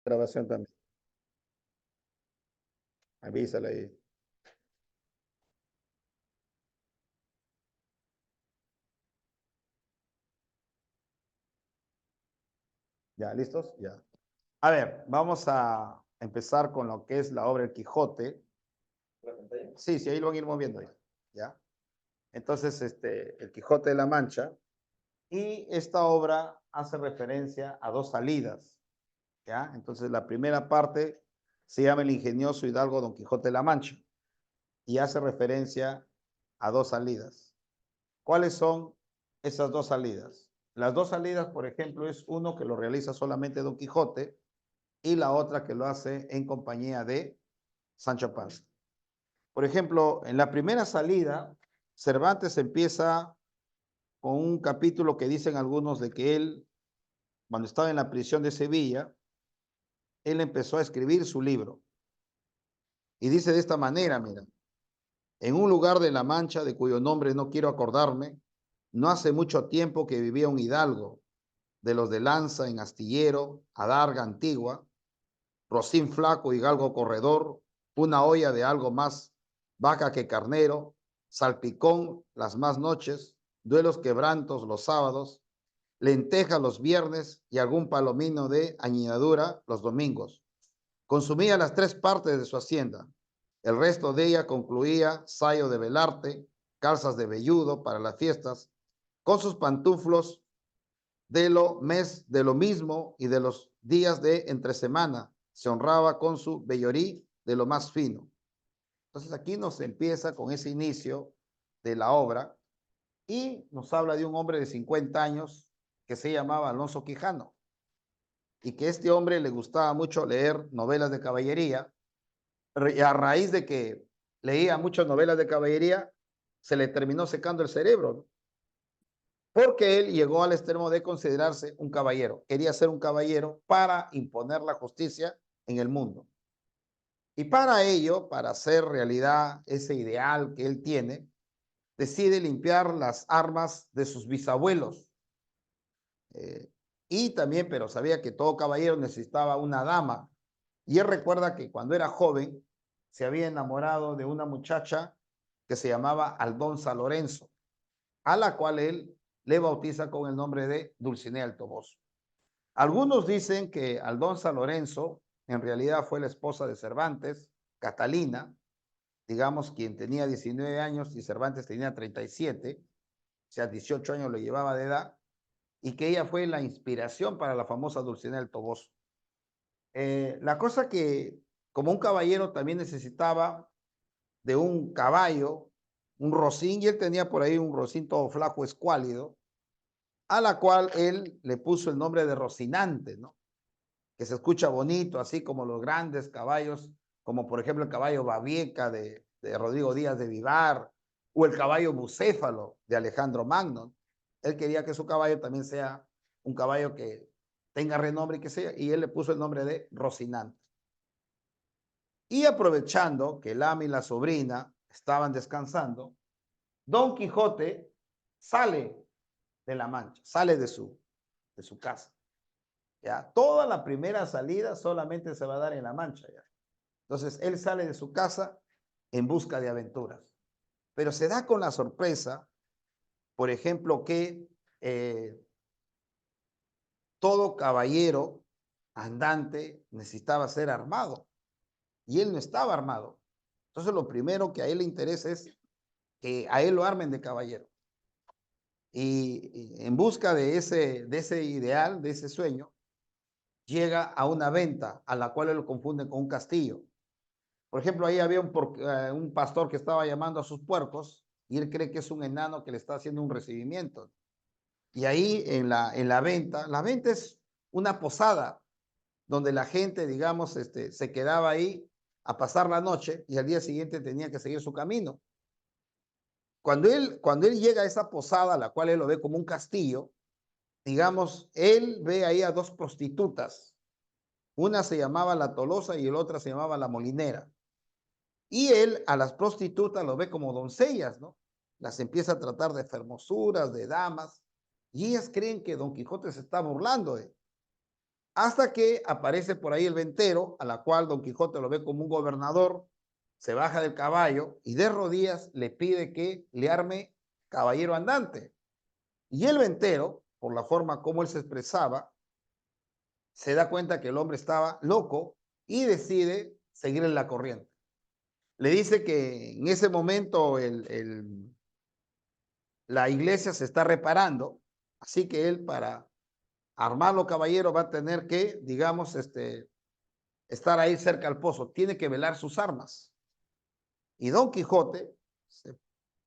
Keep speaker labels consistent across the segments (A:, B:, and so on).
A: Grabación también. Avísale ahí. ¿Ya, listos? Ya. A ver, vamos a empezar con lo que es la obra El Quijote. Sí, sí, ahí lo van a ir moviendo ya. ¿Ya? Entonces, El Quijote de la Mancha. Y esta obra hace referencia a dos salidas. ¿Ya? Entonces, la primera parte se llama El ingenioso hidalgo Don Quijote de la Mancha y hace referencia a dos salidas. ¿Cuáles son esas dos salidas? Las dos salidas, por ejemplo, es uno que lo realiza solamente Don Quijote y la otra que lo hace en compañía de Sancho Panza. Por ejemplo, en la primera salida, Cervantes empieza con un capítulo que dicen algunos de que él, cuando estaba en la prisión de Sevilla, él empezó a escribir su libro. Y dice de esta manera, mira, en un lugar de La Mancha, de cuyo nombre no quiero acordarme, no hace mucho tiempo que vivía un hidalgo, de los de lanza en astillero, adarga antigua, rocín flaco y galgo corredor, una olla de algo más vaca que carnero, salpicón las más noches, duelos quebrantos los sábados, lenteja los viernes y algún palomino de añadidura los domingos. Consumía las tres partes de su hacienda. El resto de ella concluía sayo de velarte, calzas de velludo para las fiestas, con sus pantuflos de lo mismo y de los días de entre semana. Se honraba con su vellorí de lo más fino. Entonces aquí nos empieza con ese inicio de la obra y nos habla de un hombre de 50 años que se llamaba Alonso Quijano y que este hombre le gustaba mucho leer novelas de caballería y a raíz de que leía muchas novelas de caballería se le terminó secando el cerebro, ¿no? Porque él llegó al extremo de considerarse un caballero. Quería ser un caballero para imponer la justicia en el mundo. Y para ello, para hacer realidad ese ideal que él tiene, decide limpiar las armas de sus bisabuelos. Y también, pero sabía que todo caballero necesitaba una dama. Y él recuerda que cuando era joven se había enamorado de una muchacha que se llamaba Aldonza Lorenzo, a la cual él le bautiza con el nombre de Dulcinea del Toboso. Algunos dicen que Aldonza Lorenzo en realidad fue la esposa de Cervantes, Catalina, digamos, quien tenía 19 años y Cervantes tenía 37, o sea, 18 años le llevaba de edad, y que ella fue la inspiración para la famosa Dulcinea del Toboso. La cosa que, como un caballero también necesitaba de un caballo, un rocín, y él tenía por ahí un rocín todo flaco, escuálido, a la cual él le puso el nombre de Rocinante, ¿no? Que se escucha bonito, así como los grandes caballos, como por ejemplo el caballo Babieca de Rodrigo Díaz de Vivar, o el caballo Bucéfalo de Alejandro Magno. Él quería que su caballo también sea un caballo que tenga renombre y que sea, y él le puso el nombre de Rocinante. Y aprovechando que el ama y la sobrina estaban descansando, Don Quijote sale de la Mancha, sale de su casa. ¿Ya? Toda la primera salida solamente se va a dar en la Mancha. ¿Ya? Entonces, él sale de su casa en busca de aventuras. Pero se da con la sorpresa, por ejemplo, que todo caballero andante necesitaba ser armado y él no estaba armado. Entonces, lo primero que a él le interesa es que a él lo armen de caballero. Y en busca de ese ideal, de ese sueño, llega a una venta a la cual él lo confunde con un castillo. Por ejemplo, ahí había un pastor que estaba llamando a sus puercos y él cree que es un enano que le está haciendo un recibimiento. Y ahí en la venta es una posada donde la gente, digamos, se quedaba ahí a pasar la noche y al día siguiente tenía que seguir su camino. Cuando él llega a esa posada, la cual él lo ve como un castillo, digamos, él ve ahí a dos prostitutas. Una se llamaba la Tolosa y la otra se llamaba la Molinera. Y él a las prostitutas lo ve como doncellas, ¿no? Las empieza a tratar de hermosuras, de damas, y ellas creen que Don Quijote se está burlando. hasta que aparece por ahí el ventero, a la cual Don Quijote lo ve como un gobernador, se baja del caballo y de rodillas le pide que le arme caballero andante. Y el ventero, por la forma como él se expresaba, se da cuenta que el hombre estaba loco y decide seguirle la corriente. Le dice que en ese momento la iglesia se está reparando, así que él para armarlo caballero va a tener que, digamos, estar ahí cerca al pozo, tiene que velar sus armas. Y Don Quijote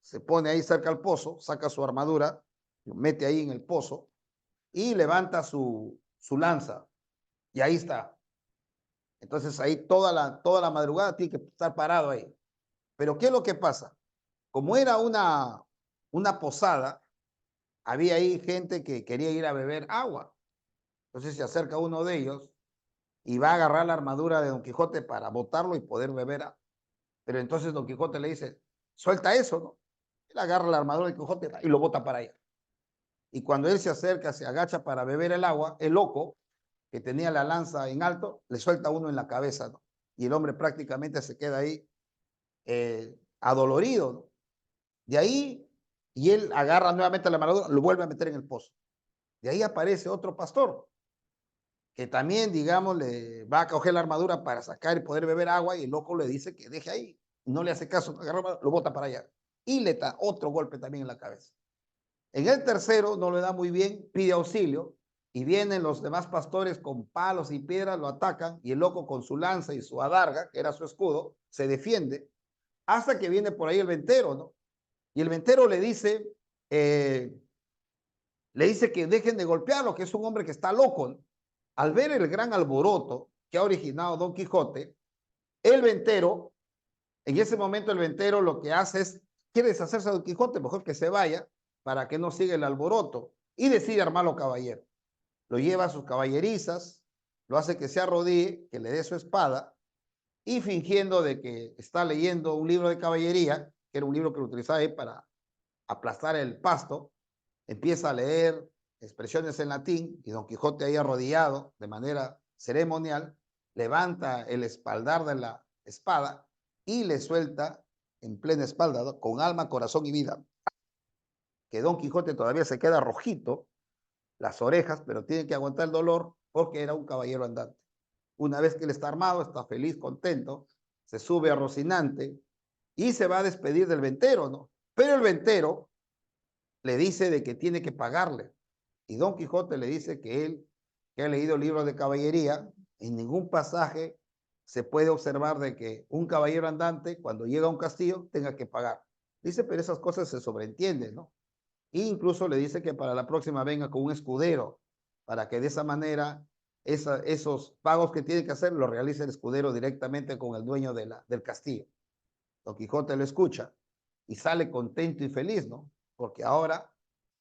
A: se pone ahí cerca al pozo, saca su armadura, lo mete ahí en el pozo y levanta su lanza. Y ahí está. Entonces ahí toda la madrugada tiene que estar parado ahí. Pero ¿qué es lo que pasa? Como era una posada, había ahí gente que quería ir a beber agua. Entonces se acerca uno de ellos y va a agarrar la armadura de Don Quijote para botarlo y poder beber agua. Pero entonces Don Quijote le dice, suelta eso, ¿no? Él agarra la armadura de Quijote y lo bota para allá. Y cuando él se acerca, se agacha para beber el agua, el loco, que tenía la lanza en alto, le suelta uno en la cabeza, ¿no? Y el hombre prácticamente se queda ahí adolorido, ¿no? De ahí, y él agarra nuevamente la armadura, lo vuelve a meter en el pozo. De ahí aparece otro pastor, que también, digamos, le va a coger la armadura para sacar y poder beber agua, y el loco le dice que deje ahí. No le hace caso, agarra, lo bota para allá. Y le da otro golpe también en la cabeza. En el tercero no le da muy bien, pide auxilio, y vienen los demás pastores con palos y piedras, lo atacan, y el loco con su lanza y su adarga, que era su escudo, se defiende, hasta que viene por ahí el ventero, ¿no? Y el ventero le dice que dejen de golpearlo, que es un hombre que está loco, ¿no? Al ver el gran alboroto que ha originado Don Quijote, el ventero, en ese momento el ventero lo que hace es, quiere deshacerse de Don Quijote, mejor que se vaya para que no siga el alboroto, y decide armarlo caballero. Lo lleva a sus caballerizas, lo hace que se arrodille, que le dé su espada, y fingiendo de que está leyendo un libro de caballería, que era un libro que lo utilizaba ahí para aplastar el pasto, empieza a leer expresiones en latín y Don Quijote ahí arrodillado de manera ceremonial, levanta el espaldar de la espada y le suelta en plena espalda, ¿no? Con alma, corazón y vida. Que Don Quijote todavía se queda rojito, las orejas, pero tiene que aguantar el dolor porque era un caballero andante. Una vez que él está armado, está feliz, contento, se sube a Rocinante y se va a despedir del ventero, ¿no? Pero el ventero le dice de que tiene que pagarle. Y Don Quijote le dice que él, que ha leído libros de caballería, en ningún pasaje se puede observar de que un caballero andante, cuando llega a un castillo, tenga que pagar. Dice, pero esas cosas se sobreentienden, ¿no? E incluso le dice que para la próxima venga con un escudero, para que de esa manera esos pagos que tiene que hacer lo realice el escudero directamente con el dueño del castillo. Don Quijote lo escucha y sale contento y feliz, ¿no? Porque ahora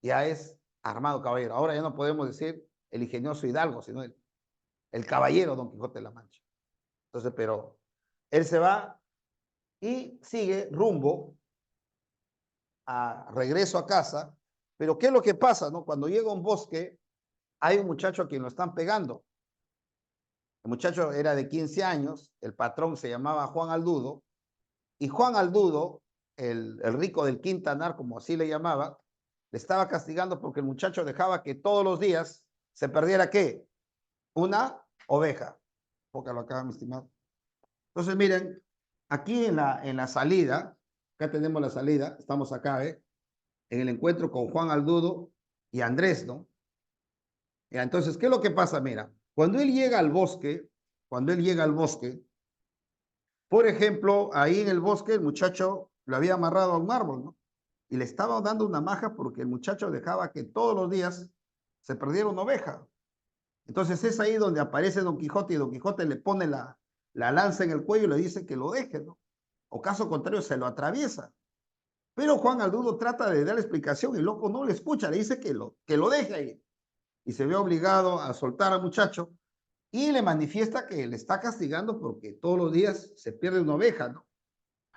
A: ya es armado caballero. Ahora ya no podemos decir el ingenioso hidalgo, sino el caballero Don Quijote de la Mancha. Entonces, pero él se va y sigue rumbo a regreso a casa. Pero ¿qué es lo que pasa, no? Cuando llega a un bosque, hay un muchacho a quien lo están pegando. El muchacho era de 15 años, el patrón se llamaba Juan Aldudo, y Juan Aldudo, el rico del Quintanar, como así le llamaba, le estaba castigando porque el muchacho dejaba que todos los días se perdiera, ¿qué? Una oveja. Póngalo acá, mi estimado. Entonces, miren, aquí en la salida, acá tenemos la salida, estamos acá, en el encuentro con Juan Aldudo y Andrés, ¿no? Ya, entonces, ¿qué es lo que pasa? Mira, cuando él llega al bosque, por ejemplo, ahí en el bosque el muchacho lo había amarrado a un árbol, ¿no? Y le estaba dando una maja porque el muchacho dejaba que todos los días se perdiera una oveja. Entonces es ahí donde aparece Don Quijote y Don Quijote le pone la lanza en el cuello y le dice que lo deje, ¿no? O caso contrario, se lo atraviesa. Pero Juan Aldudo trata de dar explicación y el loco no le escucha, le dice que lo deje ahí. Y se ve obligado a soltar al muchacho y le manifiesta que le está castigando porque todos los días se pierde una oveja, ¿no?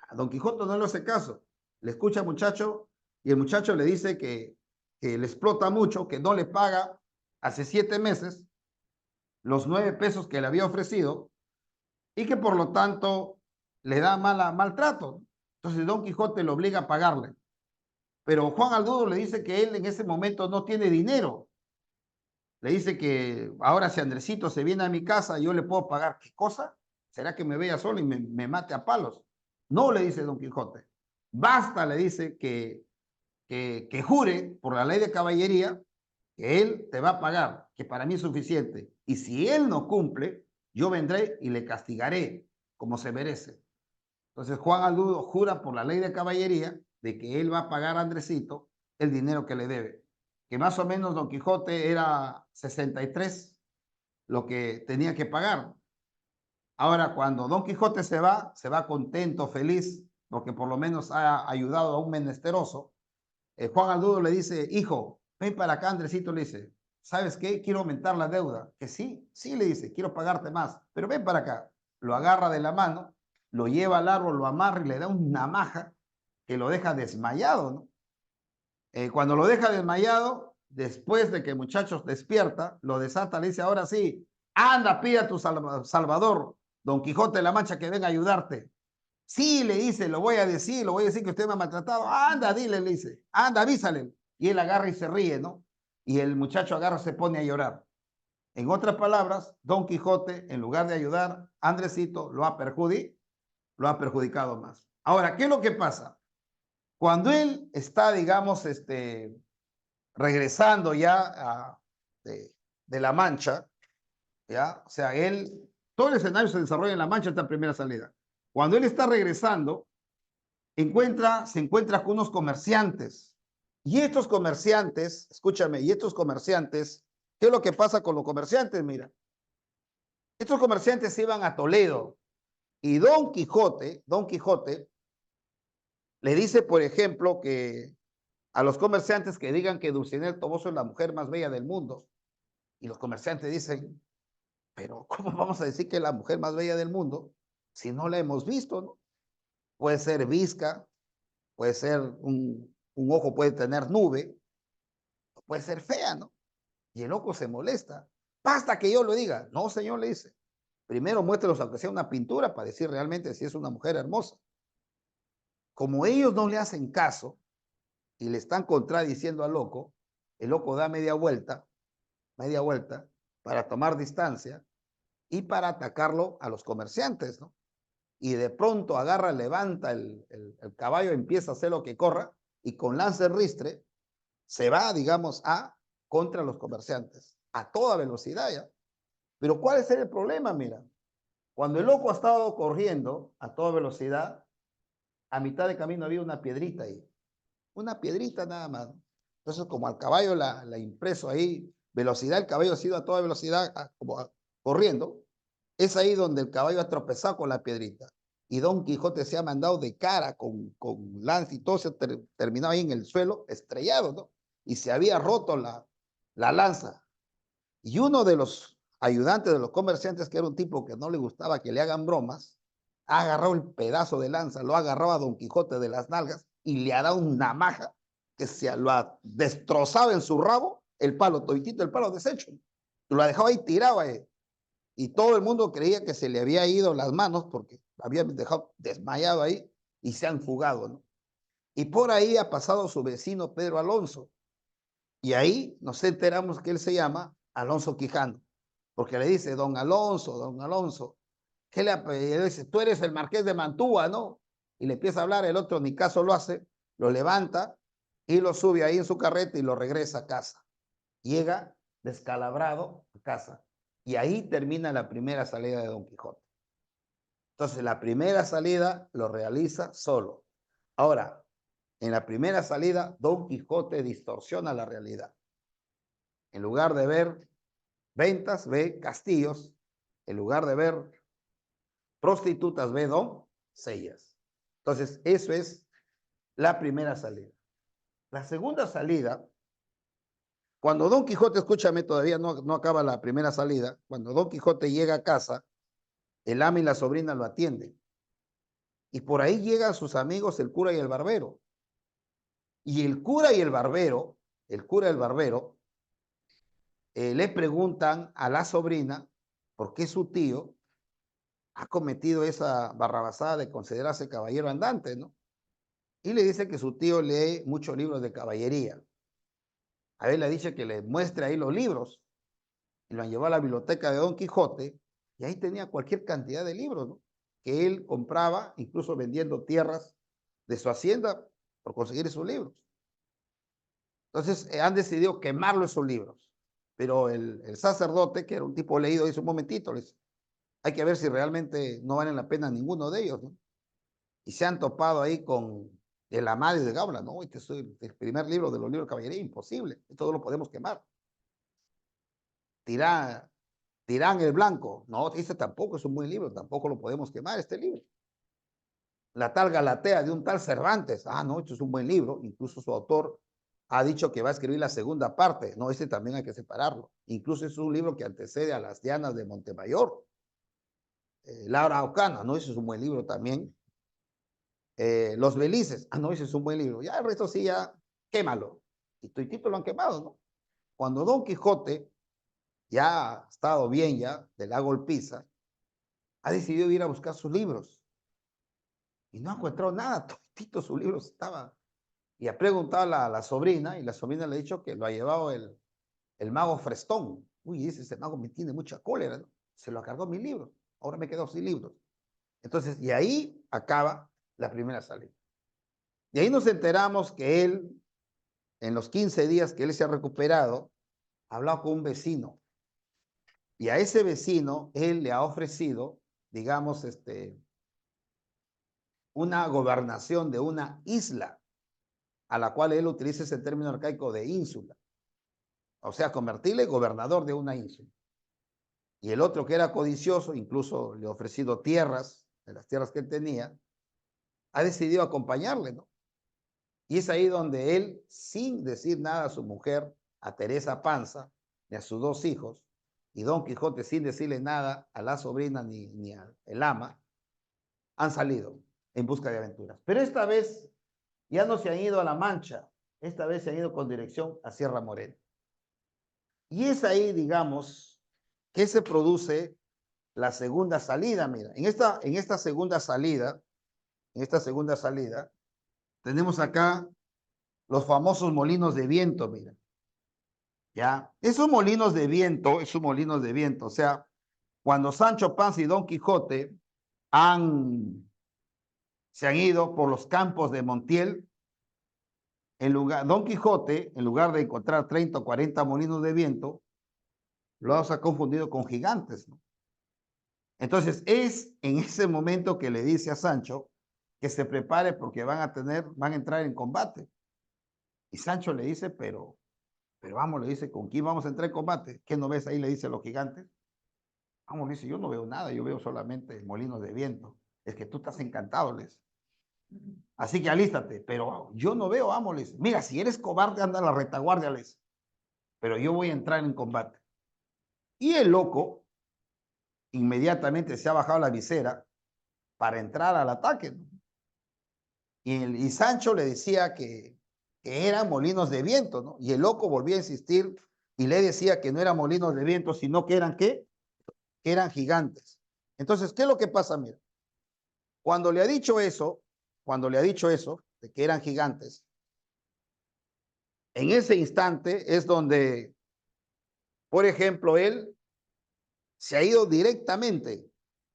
A: A Don Quijote no le hace caso, le escucha al muchacho y el muchacho le dice que le explota mucho, que no le paga hace 7 meses, los 9 pesos que le había ofrecido y que por lo tanto le da maltrato. Entonces Don Quijote lo obliga a pagarle. Pero Juan Aldudo le dice que él en ese momento no tiene dinero. Le dice que ahora si Andresito se viene a mi casa, yo le puedo pagar. ¿Qué cosa? ¿Será que me vea solo y me mate a palos? No, le dice Don Quijote. Basta, le dice, que jure por la ley de caballería que él te va a pagar, que para mí es suficiente. Y si él no cumple, yo vendré y le castigaré como se merece. Entonces Juan Aldudo jura por la ley de caballería de que él va a pagar a Andresito el dinero que le debe, que más o menos Don Quijote era 63 lo que tenía que pagar. Ahora, cuando Don Quijote se va contento, feliz, porque por lo menos ha ayudado a un menesteroso. Juan Aldudo le dice, hijo, ven para acá, Andresito, le dice, ¿sabes qué? Quiero aumentar la deuda. Que sí, sí, le dice, quiero pagarte más, pero ven para acá. Lo agarra de la mano, lo lleva al árbol, lo amarra y le da una maja que lo deja desmayado, ¿no? Cuando lo deja desmayado, después de que el muchacho despierta, lo desata, le dice, ahora sí, anda, pide a tu salvador, Don Quijote de la Mancha, que venga a ayudarte. Sí, le dice, lo voy a decir que usted me ha maltratado. Anda, dile, le dice, anda, avísale. Y él agarra y se ríe, ¿no? Y el muchacho agarra y se pone a llorar. En otras palabras, Don Quijote, en lugar de ayudar, Andresito lo ha perjudicado más. Ahora, ¿qué es lo que pasa? Cuando él está, digamos, regresando ya de La Mancha, ¿ya? O sea, todo el escenario se desarrolla en La Mancha, esta primera salida. Cuando él está regresando, se encuentra con unos comerciantes. Y estos comerciantes, escúchame, ¿qué es lo que pasa con los comerciantes? Mira, estos comerciantes iban a Toledo y Don Quijote le dice, por ejemplo, que a los comerciantes que digan que Dulcinea del Toboso es la mujer más bella del mundo. Y los comerciantes dicen, pero ¿cómo vamos a decir que es la mujer más bella del mundo si no la hemos visto, ¿no? Puede ser visca, puede ser un ojo, puede tener nube, puede ser fea, ¿no? Y el loco se molesta. Basta que yo lo diga. No, señor, le dice. Primero muéstrelos aunque sea una pintura para decir realmente si es una mujer hermosa. Como ellos no le hacen caso y le están contradiciendo al loco, el loco da media vuelta para tomar distancia y para atacarlo a los comerciantes, ¿no? Y de pronto agarra, levanta el caballo, empieza a hacer lo que corra y con lance ristre se va, digamos, contra los comerciantes, a toda velocidad ya. Pero ¿cuál es el problema? Mira, cuando el loco ha estado corriendo a toda velocidad, a mitad de camino había una piedrita ahí, una piedrita nada más. Entonces, como al caballo la impreso ahí, velocidad, el caballo ha sido a toda velocidad, corriendo, es ahí donde el caballo ha tropezado con la piedrita. Y Don Quijote se ha mandado de cara con lanza y todo se terminado ahí en el suelo, estrellado, ¿no? Y se había roto la lanza. Y uno de los ayudantes de los comerciantes, que era un tipo que no le gustaba que le hagan bromas, ha agarrado el pedazo de lanza, lo ha agarrado a Don Quijote de las nalgas y le ha dado una maja que se lo ha destrozado en su rabo, el palo, toditito el palo deshecho. Lo ha dejado ahí tirado ahí. Y todo el mundo creía que se le había ido las manos porque había dejado desmayado ahí y se han fugado, ¿no? Y por ahí ha pasado su vecino Pedro Alonso. Y ahí nos enteramos que él se llama Alonso Quijano, porque le dice, don Alonso, ¿qué le dice? Tú eres el marqués de Mantua, ¿no? Y le empieza a hablar, el otro ni caso lo hace, lo levanta y lo sube ahí en su carreta y lo regresa a casa. Llega descalabrado a casa. Y ahí termina la primera salida de Don Quijote. Entonces, la primera salida lo realiza solo. Ahora, en la primera salida, Don Quijote distorsiona la realidad. En lugar de ver ventas, ve castillos. En lugar de ver prostitutas, ve doncellas. Entonces, eso es la primera salida. La segunda salida, cuando Don Quijote, escúchame, todavía no acaba la primera salida, cuando Don Quijote llega a casa, el ama y la sobrina lo atienden. Y por ahí llegan sus amigos, el cura y el barbero. Y el cura y el barbero le preguntan a la sobrina por qué su tío ha cometido esa barrabasada de considerarse caballero andante, ¿no? Y le dice que su tío lee muchos libros de caballería. A él le dice que le muestre ahí los libros. Y lo han llevado a la biblioteca de Don Quijote, y ahí tenía cualquier cantidad de libros, ¿no? Que él compraba, incluso vendiendo tierras de su hacienda por conseguir esos libros. Entonces han decidido quemarlo esos libros. Pero el sacerdote, que era un tipo leído, dice: un momentito, les, hay que ver si realmente no valen la pena ninguno de ellos, ¿no? Y se han topado ahí con el Amadís de Gaula, ¿no? Este es el primer libro de los libros de caballería, imposible, esto no lo podemos quemar. Tirán el Blanco, no, este tampoco es un buen libro, tampoco lo podemos quemar, este libro. La tal Galatea de un tal Cervantes, no, esto es un buen libro, incluso su autor ha dicho que va a escribir la segunda parte, no, este también hay que separarlo. Incluso es un libro que antecede a Las Dianas de Montemayor. Laura Ocana, no, ese es un buen libro también. Los Belices, no, ese es un buen libro. Ya el resto sí, ya quémalo. Y tuitito lo han quemado, ¿no? Cuando Don Quijote ya ha estado bien ya de la golpiza, ha decidido ir a buscar sus libros. Y no ha encontrado nada, toditito sus libros estaban. Y ha preguntado a la sobrina, y la sobrina le ha dicho que lo ha llevado el mago Frestón. Uy, dice: ese mago me tiene mucha cólera, ¿no? Se lo ha cargado mis libros, ahora me he quedado sin libros. Entonces, y ahí acaba la primera salida. Y ahí nos enteramos que él, en los 15 días que él se ha recuperado, ha hablado con un vecino. Y a ese vecino, él le ha ofrecido, digamos, una gobernación de una isla, a la cual él utiliza ese término arcaico de ínsula. O sea, convertirle gobernador de una ínsula. Y el otro, que era codicioso, incluso le ha ofrecido tierras, de las tierras que él tenía, ha decidido acompañarle, ¿no? Y es ahí donde él, sin decir nada a su mujer, a Teresa Panza, ni a sus dos hijos, y Don Quijote, sin decirle nada a la sobrina ni al ama, han salido en busca de aventuras. Pero esta vez ya no se han ido a La Mancha, esta vez se han ido con dirección a Sierra Morena. Y es ahí, digamos, que se produce la segunda salida. Mira, en esta segunda salida, tenemos acá los famosos molinos de viento, mira. ¿Ya? Esos molinos de viento, o sea, cuando Sancho Panza y Don Quijote se han ido por los campos de Montiel, Don Quijote, en lugar de encontrar 30 o 40 molinos de viento, los ha confundido con gigantes, ¿no? Entonces es en ese momento que le dice a Sancho que se prepare porque van a entrar en combate. Y Sancho le dice: pero vamos, le dice: ¿con quién vamos a entrar en combate? ¿Qué no ves ahí? Le dice: los gigantes. Vamos, le dice: yo no veo nada, yo veo solamente molinos de viento. Es que tú estás encantado, les. Así que alístate. Pero yo no veo, vamos, les. Mira, si eres cobarde, anda a la retaguardia, les. Pero yo voy a entrar en combate. Y el loco inmediatamente se ha bajado la visera para entrar al ataque, ¿no? Y Sancho le decía que eran molinos de viento, ¿no? Y el loco volvía a insistir y le decía que no eran molinos de viento, sino que eran, ¿qué? Que eran gigantes. Entonces, ¿qué es lo que pasa? Mira, cuando le ha dicho eso, de que eran gigantes, en ese instante es donde, por ejemplo, él se ha ido directamente,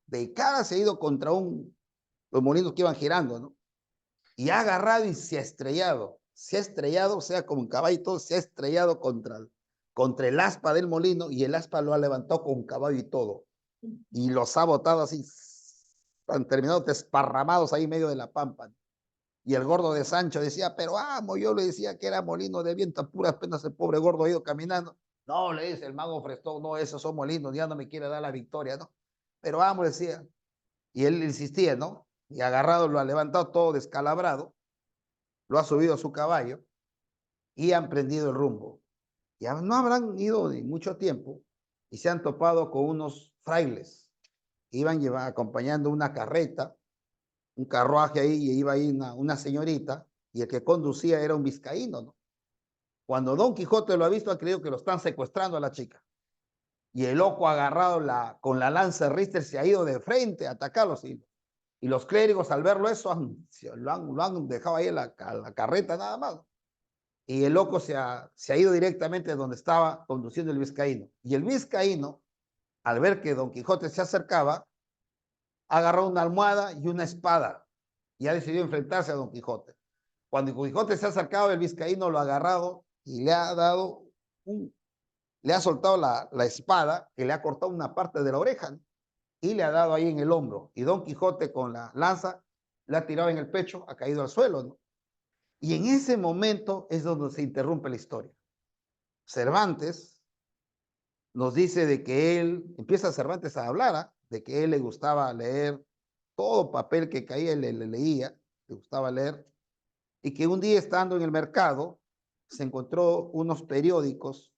A: de cara se ha ido contra los molinos que iban girando, ¿no? Y ha agarrado y se ha estrellado, o sea, como un caballo y todo, se ha estrellado contra el aspa del molino, y el aspa lo ha levantado con un caballo y todo, y los ha botado así, han terminado desparramados ahí en medio de la pampa. Y el gordo de Sancho decía: pero amo, yo le decía que era molino de viento, a puras penas el pobre gordo ha ido caminando. No, le dice el mago Frestón: no, esos son molinos, ya no me quiere dar la victoria, ¿no? Pero amo, decía. Y él insistía, ¿no? Y agarrado lo ha levantado todo descalabrado, lo ha subido a su caballo y han prendido el rumbo. Ya no habrán ido ni mucho tiempo y se han topado con unos frailes. Iban acompañando una carreta, un carruaje ahí, y iba ahí una señorita, y el que conducía era un vizcaíno, ¿no? Cuando Don Quijote lo ha visto, ha creído que lo están secuestrando a la chica. y el loco agarrado con la lanza de Richter se ha ido de frente a atacarlos. Y los clérigos al verlo eso lo han dejado ahí a la carreta nada más. Y el loco se ha ido directamente a donde estaba conduciendo el vizcaíno. Y el vizcaíno, al ver que Don Quijote se acercaba, agarró una almohada y una espada y ha decidido enfrentarse a Don Quijote. Cuando Don Quijote se ha acercado, el vizcaíno lo ha agarrado y le ha soltado la espada, que le ha cortado una parte de la oreja, ¿no? Y le ha dado ahí en el hombro. Y Don Quijote con la lanza le ha tirado en el pecho, ha caído al suelo, ¿no? Y en ese momento es donde se interrumpe la historia. Cervantes nos dice de que empieza Cervantes a hablar, ¿eh? De que él le gustaba leer todo papel que caía, le leía, le gustaba leer, y que un día estando en el mercado se encontró unos periódicos,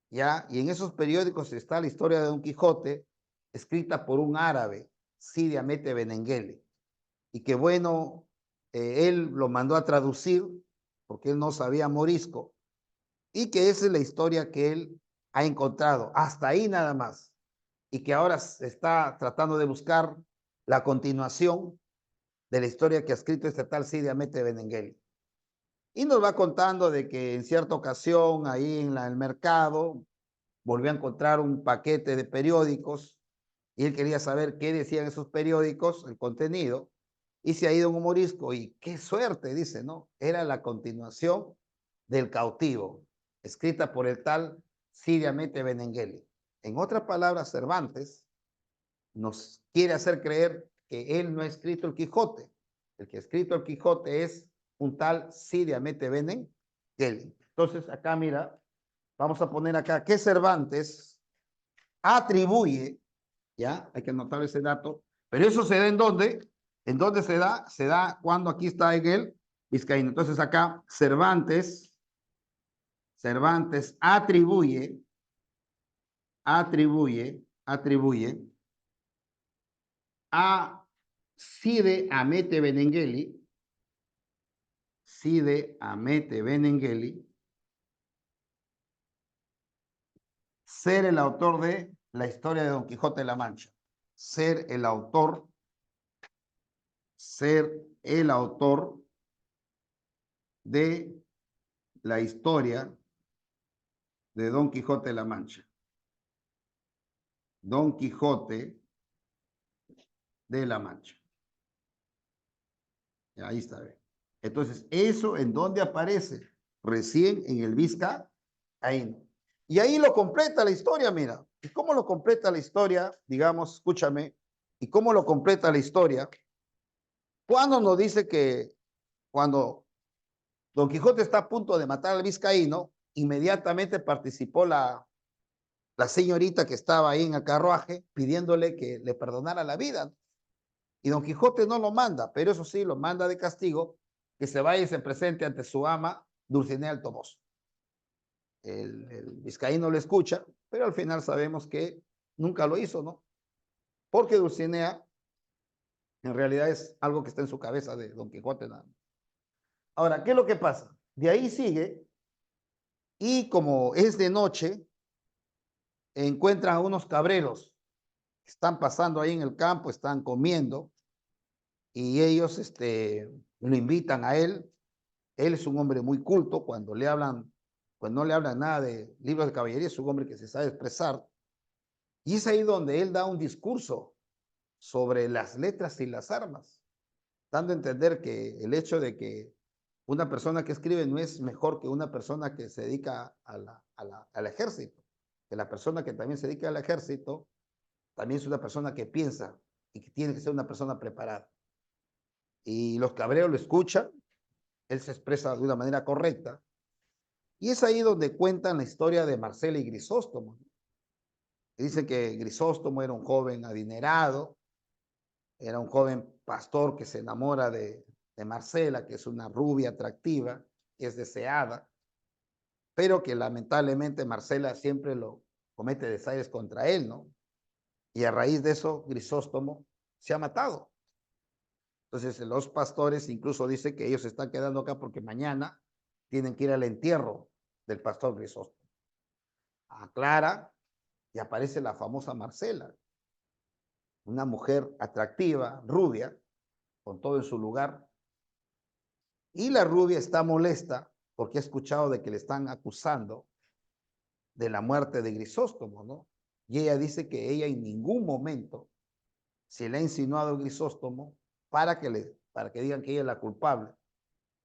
A: ¿ya? Y en esos periódicos está la historia de Don Quijote, escrita por un árabe, Cide Hamete Benengeli, y que bueno, él lo mandó a traducir porque él no sabía morisco, y que esa es la historia que él ha encontrado, hasta ahí nada más, y que ahora se está tratando de buscar la continuación de la historia que ha escrito este tal Cide Hamete Benengeli. Y nos va contando de que en cierta ocasión ahí en el mercado volvió a encontrar un paquete de periódicos y él quería saber qué decían esos periódicos, el contenido, y se ha ido un morisco y qué suerte, dice, ¿no? Era la continuación del Cautivo, escrita por el tal Cide Hamete Benengeli. En otras palabras, Cervantes nos quiere hacer creer que él no ha escrito el Quijote. El que ha escrito el Quijote es un tal Cide Hamete Benengeli. Entonces, acá mira, vamos a poner acá que Cervantes atribuye, ya, hay que anotar ese dato, pero eso se da ¿en dónde? ¿En dónde se da? Se da cuando aquí está en el vizcaíno. Entonces acá Cervantes atribuye a Cide Hamete Benengeli, ser el autor de la historia de Don Quijote de la Mancha. Ser el autor de la historia de Don Quijote de la Mancha. Don Quijote de la Mancha. Ahí está. ¿Ve? Entonces, ¿eso en dónde aparece? Recién en el Vizcaíno. Y ahí lo completa la historia, mira. ¿Y cómo lo completa la historia? Digamos, escúchame. ¿Y cómo lo completa la historia? Cuando nos dice que cuando Don Quijote está a punto de matar al vizcaíno, inmediatamente participó la señorita que estaba ahí en el carruaje pidiéndole que le perdonara la vida. Y Don Quijote no lo manda, pero eso sí, lo manda de castigo, que se vaya y se presente ante su ama Dulcinea del Toboso. El vizcaíno lo escucha, pero al final sabemos que nunca lo hizo, ¿no? Porque Dulcinea en realidad es algo que está en su cabeza de Don Quijote nada más. Ahora, ¿qué es lo que pasa? De ahí sigue, y como es de noche, encuentran a unos cabreros que están pasando ahí en el campo, están comiendo, y ellos lo invitan a él. Él es un hombre muy culto, cuando no le hablan nada de libros de caballería, es un hombre que se sabe expresar. Y es ahí donde él da un discurso sobre las letras y las armas, dando a entender que el hecho de que una persona que escribe no es mejor que una persona que se dedica al ejército, que la persona que también se dedica al ejército también es una persona que piensa y que tiene que ser una persona preparada. Y los cabreros lo escuchan, él se expresa de una manera correcta, y es ahí donde cuentan la historia de Marcela y Grisóstomo. Dice que Grisóstomo era un joven adinerado, era un joven pastor que se enamora de Marcela, que es una rubia atractiva, que es deseada, pero que lamentablemente Marcela siempre lo comete desaires contra él, ¿no? Y a raíz de eso, Grisóstomo se ha matado. Entonces, los pastores incluso dicen que ellos se están quedando acá porque mañana tienen que ir al entierro del pastor Grisóstomo. Aclara y aparece la famosa Marcela, una mujer atractiva, rubia, con todo en su lugar. Y la rubia está molesta porque ha escuchado de que le están acusando de la muerte de Grisóstomo, ¿no? Y ella dice que ella en ningún momento se le ha insinuado a Grisóstomo para que digan que ella es la culpable.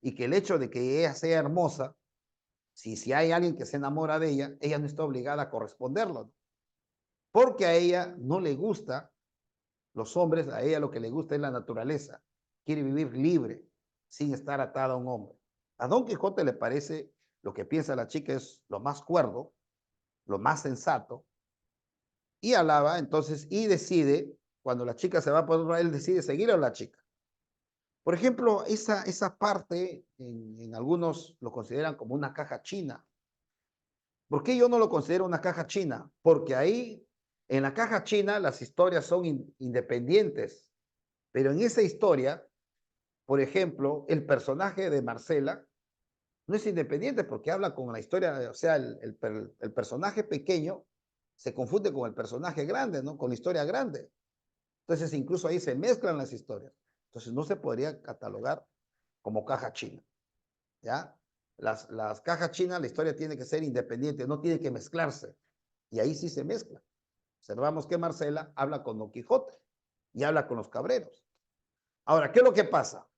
A: Y que el hecho de que ella sea hermosa, si hay alguien que se enamora de ella no está obligada a corresponderlo, ¿no? Porque a ella no le gusta los hombres, a ella lo que le gusta es la naturaleza. Quiere vivir libre, sin estar atada a un hombre. A Don Quijote le parece lo que piensa la chica es lo más cuerdo, lo más sensato, y alaba entonces y decide, cuando la chica se va por otro lado, él decide seguir a la chica. Por ejemplo, esa parte en algunos lo consideran como una caja china. ¿Por qué yo no lo considero una caja china? Porque ahí, en la caja china, las historias son independientes. Pero en esa historia, por ejemplo, el personaje de Marcela no es independiente porque habla con la historia, o sea, el personaje pequeño se confunde con el personaje grande, ¿no? Con la historia grande. Entonces, incluso ahí se mezclan las historias. Entonces, no se podría catalogar como caja china, ¿ya? Las cajas chinas, la historia tiene que ser independiente, no tiene que mezclarse. Y ahí sí se mezcla. Observamos que Marcela habla con Don Quijote y habla con los cabreros. Ahora, ¿qué es lo que pasa?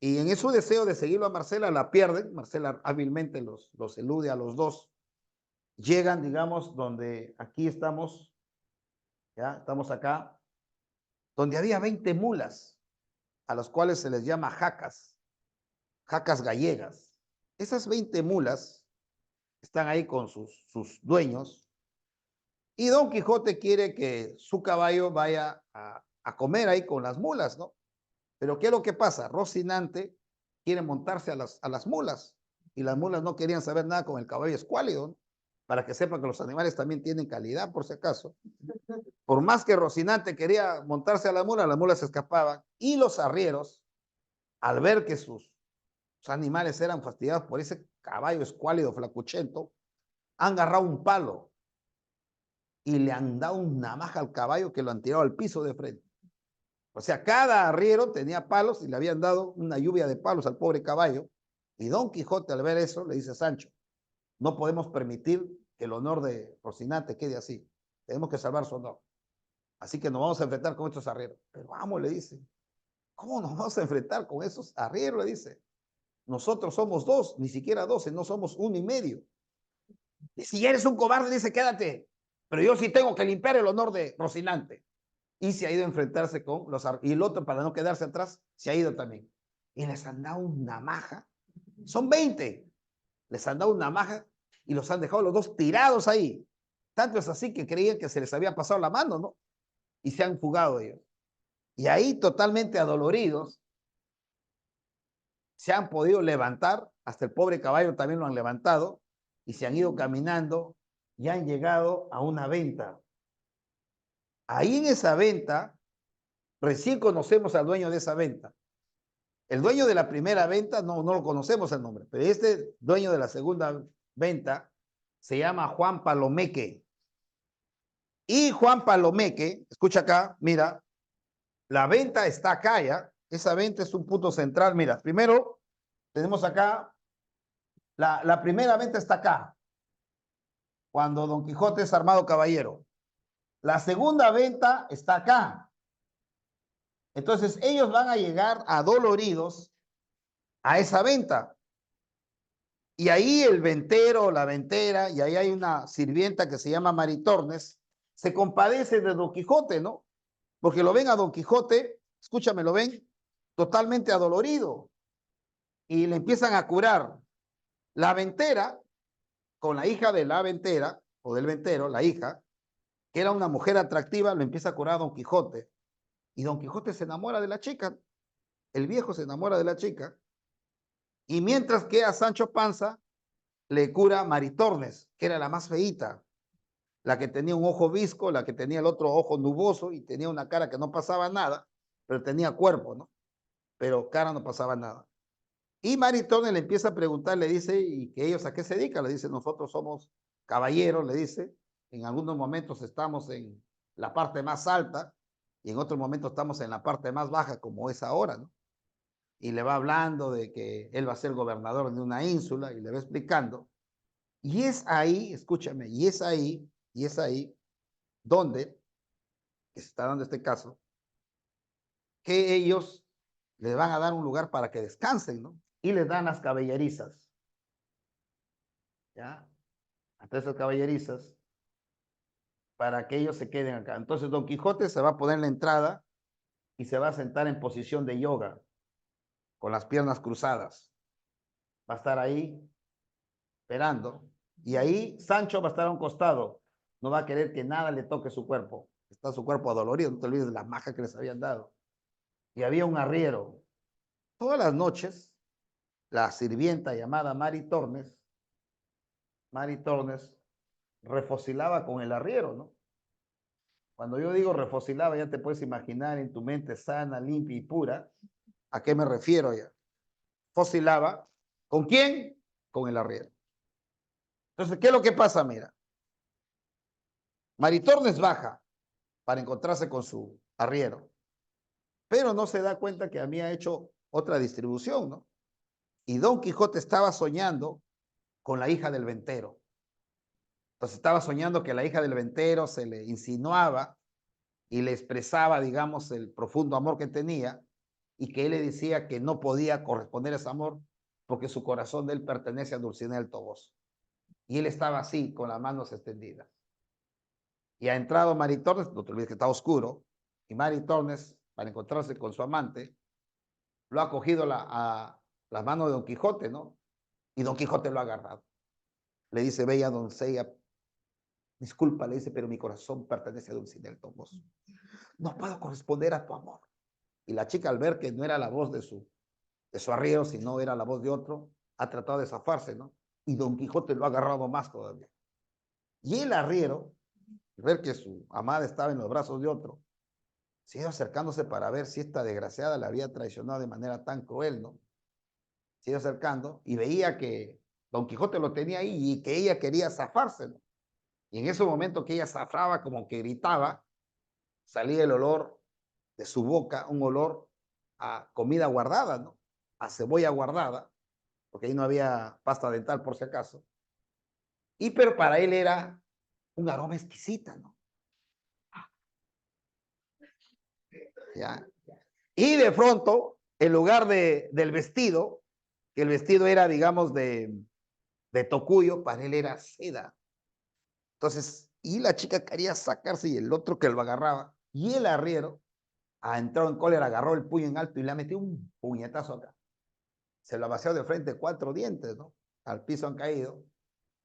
A: Y en su deseo de seguirlo a Marcela, la pierden. Marcela hábilmente los elude a los dos. Llegan, digamos, donde aquí estamos, ya estamos acá, donde había 20 mulas, a las cuales se les llama jacas gallegas. Esas 20 mulas están ahí con sus dueños y Don Quijote quiere que su caballo vaya a comer ahí con las mulas, ¿no? Pero ¿qué es lo que pasa? Rocinante quiere montarse a las mulas y las mulas no querían saber nada con el caballo escuálido, ¿no? Para que sepan que los animales también tienen calidad, por si acaso. Por más que Rocinante quería montarse a las mulas se escapaban y los arrieros, al ver que sus animales eran fastidiados por ese caballo escuálido, flacuchento, han agarrado un palo y le han dado una navaja al caballo que lo han tirado al piso de frente. O sea, cada arriero tenía palos y le habían dado una lluvia de palos al pobre caballo. Y Don Quijote, al ver eso, le dice a Sancho, no podemos permitir que el honor de Rocinante quede así. Tenemos que salvar su honor. Así que nos vamos a enfrentar con estos arrieros. Pero vamos, le dice. ¿Cómo nos vamos a enfrentar con esos arrieros? Le dice. Nosotros somos dos, ni siquiera 12, no somos 1 y medio. Y si eres un cobarde, dice, quédate. Pero yo sí tengo que limpiar el honor de Rocinante. Y se ha ido a enfrentarse con y el otro, para no quedarse atrás, se ha ido también. Y les han dado una maja. Son 20. Les han dado una maja y los han dejado los dos tirados ahí. Tanto es así que creían que se les había pasado la mano, ¿no? Y se han fugado ellos. Y ahí, totalmente adoloridos, se han podido levantar, hasta el pobre caballo también lo han levantado, y se han ido caminando y han llegado a una venta. Ahí en esa venta, recién conocemos al dueño de esa venta. El dueño de la primera venta no lo conocemos el nombre, pero este dueño de la segunda venta se llama Juan Palomeque. Y Juan Palomeque, escucha acá, mira, la venta está acá ya, esa venta es un punto central. Mira, primero tenemos acá, la primera venta está acá, cuando Don Quijote es armado caballero. La segunda venta está acá. Entonces ellos van a llegar adoloridos a esa venta. Y ahí el ventero, la ventera, y ahí hay una sirvienta que se llama Maritornes, se compadece de Don Quijote, ¿no? Porque lo ven a Don Quijote, escúchame, lo ven totalmente adolorido y le empiezan a curar. La ventera, con la hija de la ventera, o del ventero, la hija, que era una mujer atractiva, lo empieza a curar a Don Quijote. Y Don Quijote se enamora de la chica, el viejo se enamora de la chica, y mientras que a Sancho Panza le cura Maritornes, que era la más feíta, la que tenía un ojo visco, la que tenía el otro ojo nuboso y tenía una cara que no pasaba nada, pero tenía cuerpo, ¿no? Pero cara no pasaba nada. Y Maritornes le empieza a preguntar, le dice, ¿y que ellos a qué se dedican? Le dice, nosotros somos caballeros, le dice, en algunos momentos estamos en la parte más alta y en otros momentos estamos en la parte más baja, como es ahora, ¿no? Y le va hablando de que él va a ser gobernador de una ínsula y le va explicando. Y es ahí, escúchame, y es ahí donde, que se está dando este caso, que ellos les van a dar un lugar para que descansen, ¿no? Y les dan las caballerizas, ¿ya? Hasta esas caballerizas, para que ellos se queden acá. Entonces Don Quijote se va a poner en la entrada y se va a sentar en posición de yoga, con las piernas cruzadas. Va a estar ahí esperando. Y ahí Sancho va a estar a un costado. No va a querer que nada le toque su cuerpo. Está su cuerpo adolorido. No te olvides de la maja que les habían dado. Y había un arriero. Todas las noches, la sirvienta llamada Mari Tornes, refocilaba con el arriero, ¿no? Cuando yo digo refocilaba, ya te puedes imaginar en tu mente sana, limpia y pura, ¿a qué me refiero ya? Fosilaba. ¿Con quién? Con el arriero. Entonces, ¿qué es lo que pasa? Mira, Maritornes baja para encontrarse con su arriero, pero no se da cuenta que había hecho otra distribución, ¿no? Y Don Quijote estaba soñando con la hija del ventero. Entonces estaba soñando que la hija del ventero se le insinuaba y le expresaba, digamos, el profundo amor que tenía y que él le decía que no podía corresponder a ese amor porque su corazón de él pertenece a Dulcinea del Toboso. Y él estaba así, con las manos extendidas. Y ha entrado Maritornes, no te olvides que está oscuro, y Maritornes, para encontrarse con su amante, lo ha cogido a las manos de Don Quijote, ¿no? Y Don Quijote lo ha agarrado. Le dice, bella doncella, disculpa, le dice, pero mi corazón pertenece a Dulcinea del Toboso. No puedo corresponder a tu amor. Y la chica, al ver que no era la voz de su arriero, sino era la voz de otro, ha tratado de zafarse, ¿no? Y Don Quijote lo ha agarrado más todavía. Y el arriero, al ver que su amada estaba en los brazos de otro, se iba acercándose para ver si esta desgraciada la había traicionado de manera tan cruel, ¿no? Se iba acercando y veía que Don Quijote lo tenía ahí y que ella quería zafarse, ¿no? Y en ese momento que ella zafaba, como que gritaba, salía el olor de su boca, un olor a comida guardada, ¿no? A cebolla guardada, porque ahí no había pasta dental por si acaso. Y pero para él era un aroma exquisita, ¿no? ¿Ya? Y de pronto, en lugar del vestido, que el vestido era, digamos, de tocuyo, para él era seda. Entonces, y la chica quería sacarse y el otro que lo agarraba, y el arriero ha entrado en cólera, agarró el puño en alto y le ha metido un puñetazo acá. Se lo ha vaciado de frente 4 dientes, ¿no? Al piso han caído.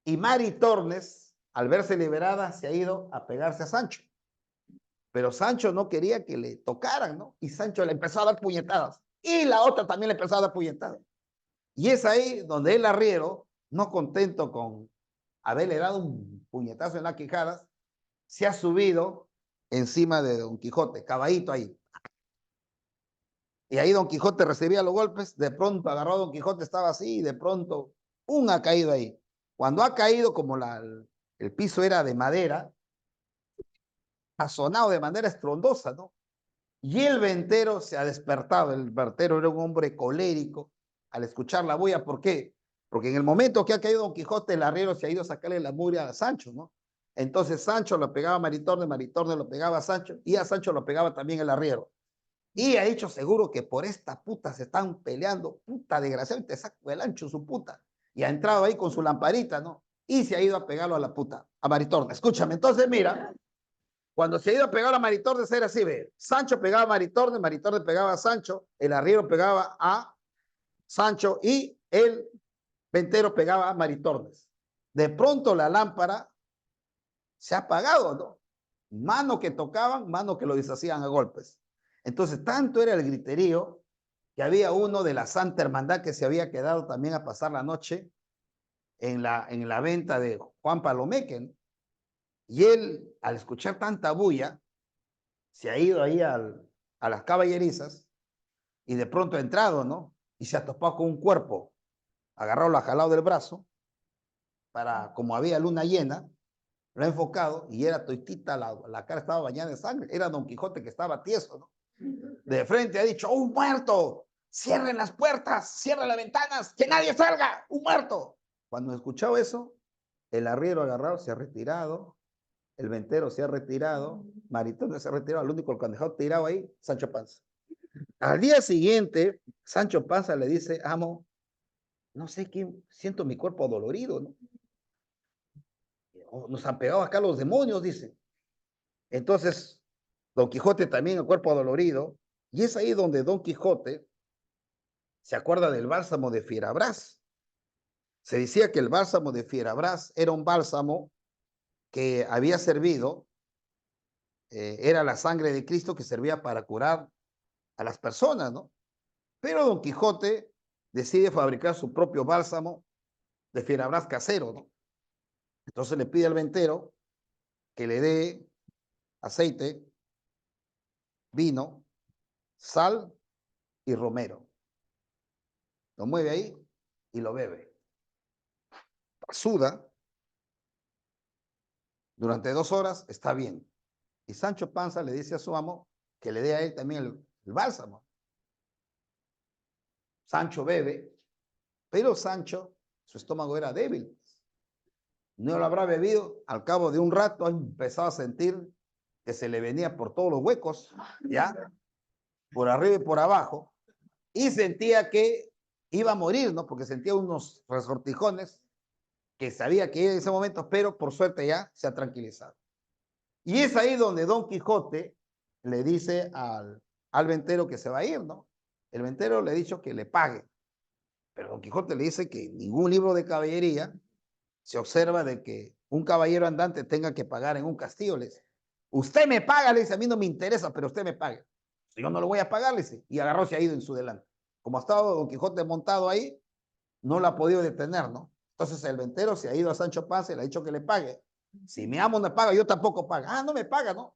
A: Y Mari Tornes, al verse liberada, se ha ido a pegarse a Sancho. Pero Sancho no quería que le tocaran, ¿no? Y Sancho le empezó a dar puñetadas. Y la otra también le empezó a dar puñetadas. Y es ahí donde el arriero, no contento con haberle dado un puñetazo en las quijadas, se ha subido encima de Don Quijote, caballito ahí. Y ahí Don Quijote recibía los golpes, de pronto agarró a Don Quijote, estaba así, y de pronto, ha caído ahí. Cuando ha caído, como el piso era de madera, ha sonado de manera estrondosa, ¿no? Y el ventero se ha despertado. El ventero era un hombre colérico al escuchar la bulla. ¿Por qué? Porque en el momento que ha caído Don Quijote, el arriero se ha ido a sacarle la bulla a Sancho, ¿no? Entonces Sancho lo pegaba a Maritornes, Maritornes lo pegaba a Sancho y a Sancho lo pegaba también el arriero. Y ha dicho seguro que por esta puta se están peleando, puta desgraciado, y te saco el ancho su puta. Y ha entrado ahí con su lamparita, ¿no? Y se ha ido a pegarlo a la puta, a Maritornes. Escúchame, entonces mira, cuando se ha ido a pegar a Maritornes era así, ve. Sancho pegaba a Maritornes, Maritornes pegaba a Sancho, el arriero pegaba a Sancho y el ventero pegaba a Maritornes. De pronto la lámpara se ha apagado, ¿no? Mano que tocaban, mano que lo deshacían a golpes. Entonces, tanto era el griterío que había uno de la Santa Hermandad que se había quedado también a pasar la noche en la venta de Juan Palomeque. Y él, al escuchar tanta bulla, se ha ido ahí a las caballerizas y de pronto ha entrado, ¿no? Y se ha topado con un cuerpo, agarrado, lo ha jalado del brazo, para, como había luna llena, lo ha enfocado y era toitita, la cara estaba bañada en sangre. Era Don Quijote que estaba tieso, ¿no? De frente ha dicho, ¡un muerto! Cierren las puertas, cierren las ventanas, que nadie salga, un muerto. Cuando escuchó eso, el arriero agarrado se ha retirado, el ventero se ha retirado, Maritornes se ha retirado, el único que han dejado tirado ahí, Sancho Panza. Al día siguiente, Sancho Panza le dice, amo, no sé qué, siento mi cuerpo dolorido, ¿no? Nos han pegado acá los demonios, dice. Entonces, Don Quijote también el cuerpo dolorido, y es ahí donde Don Quijote se acuerda del bálsamo de Fierabrás. Se decía que el bálsamo de Fierabrás era un bálsamo que había servido, era la sangre de Cristo que servía para curar a las personas, ¿no? Pero Don Quijote decide fabricar su propio bálsamo de Fierabrás casero, ¿no? Entonces le pide al ventero que le dé aceite, vino, sal y romero. Lo mueve ahí y lo bebe. Suda. Durante 2 horas está bien. Y Sancho Panza le dice a su amo que le dé a él también el bálsamo. Sancho bebe, pero Sancho, su estómago era débil. No lo habrá bebido, al cabo de un rato ha empezado a sentir que se le venía por todos los huecos, ¿ya? Por arriba y por abajo, y sentía que iba a morir, ¿no? Porque sentía unos resortijones que sabía que iba en ese momento, pero por suerte ya se ha tranquilizado. Y es ahí donde Don Quijote le dice al ventero que se va a ir, ¿no? El ventero le ha dicho que le pague, pero Don Quijote le dice que en ningún libro de caballería se observa de que un caballero andante tenga que pagar en un castillo. Le dice, usted me paga, le dice, a mí no me interesa, pero usted me paga. Yo no lo voy a pagar, le dice, y agarró, se ha ido en su delante. Como ha estado Don Quijote montado ahí, no lo ha podido detener, ¿no? Entonces el ventero se ha ido a Sancho Panza y le ha dicho que le pague. Si mi amo no paga, yo tampoco pago. Ah, no me paga, ¿no?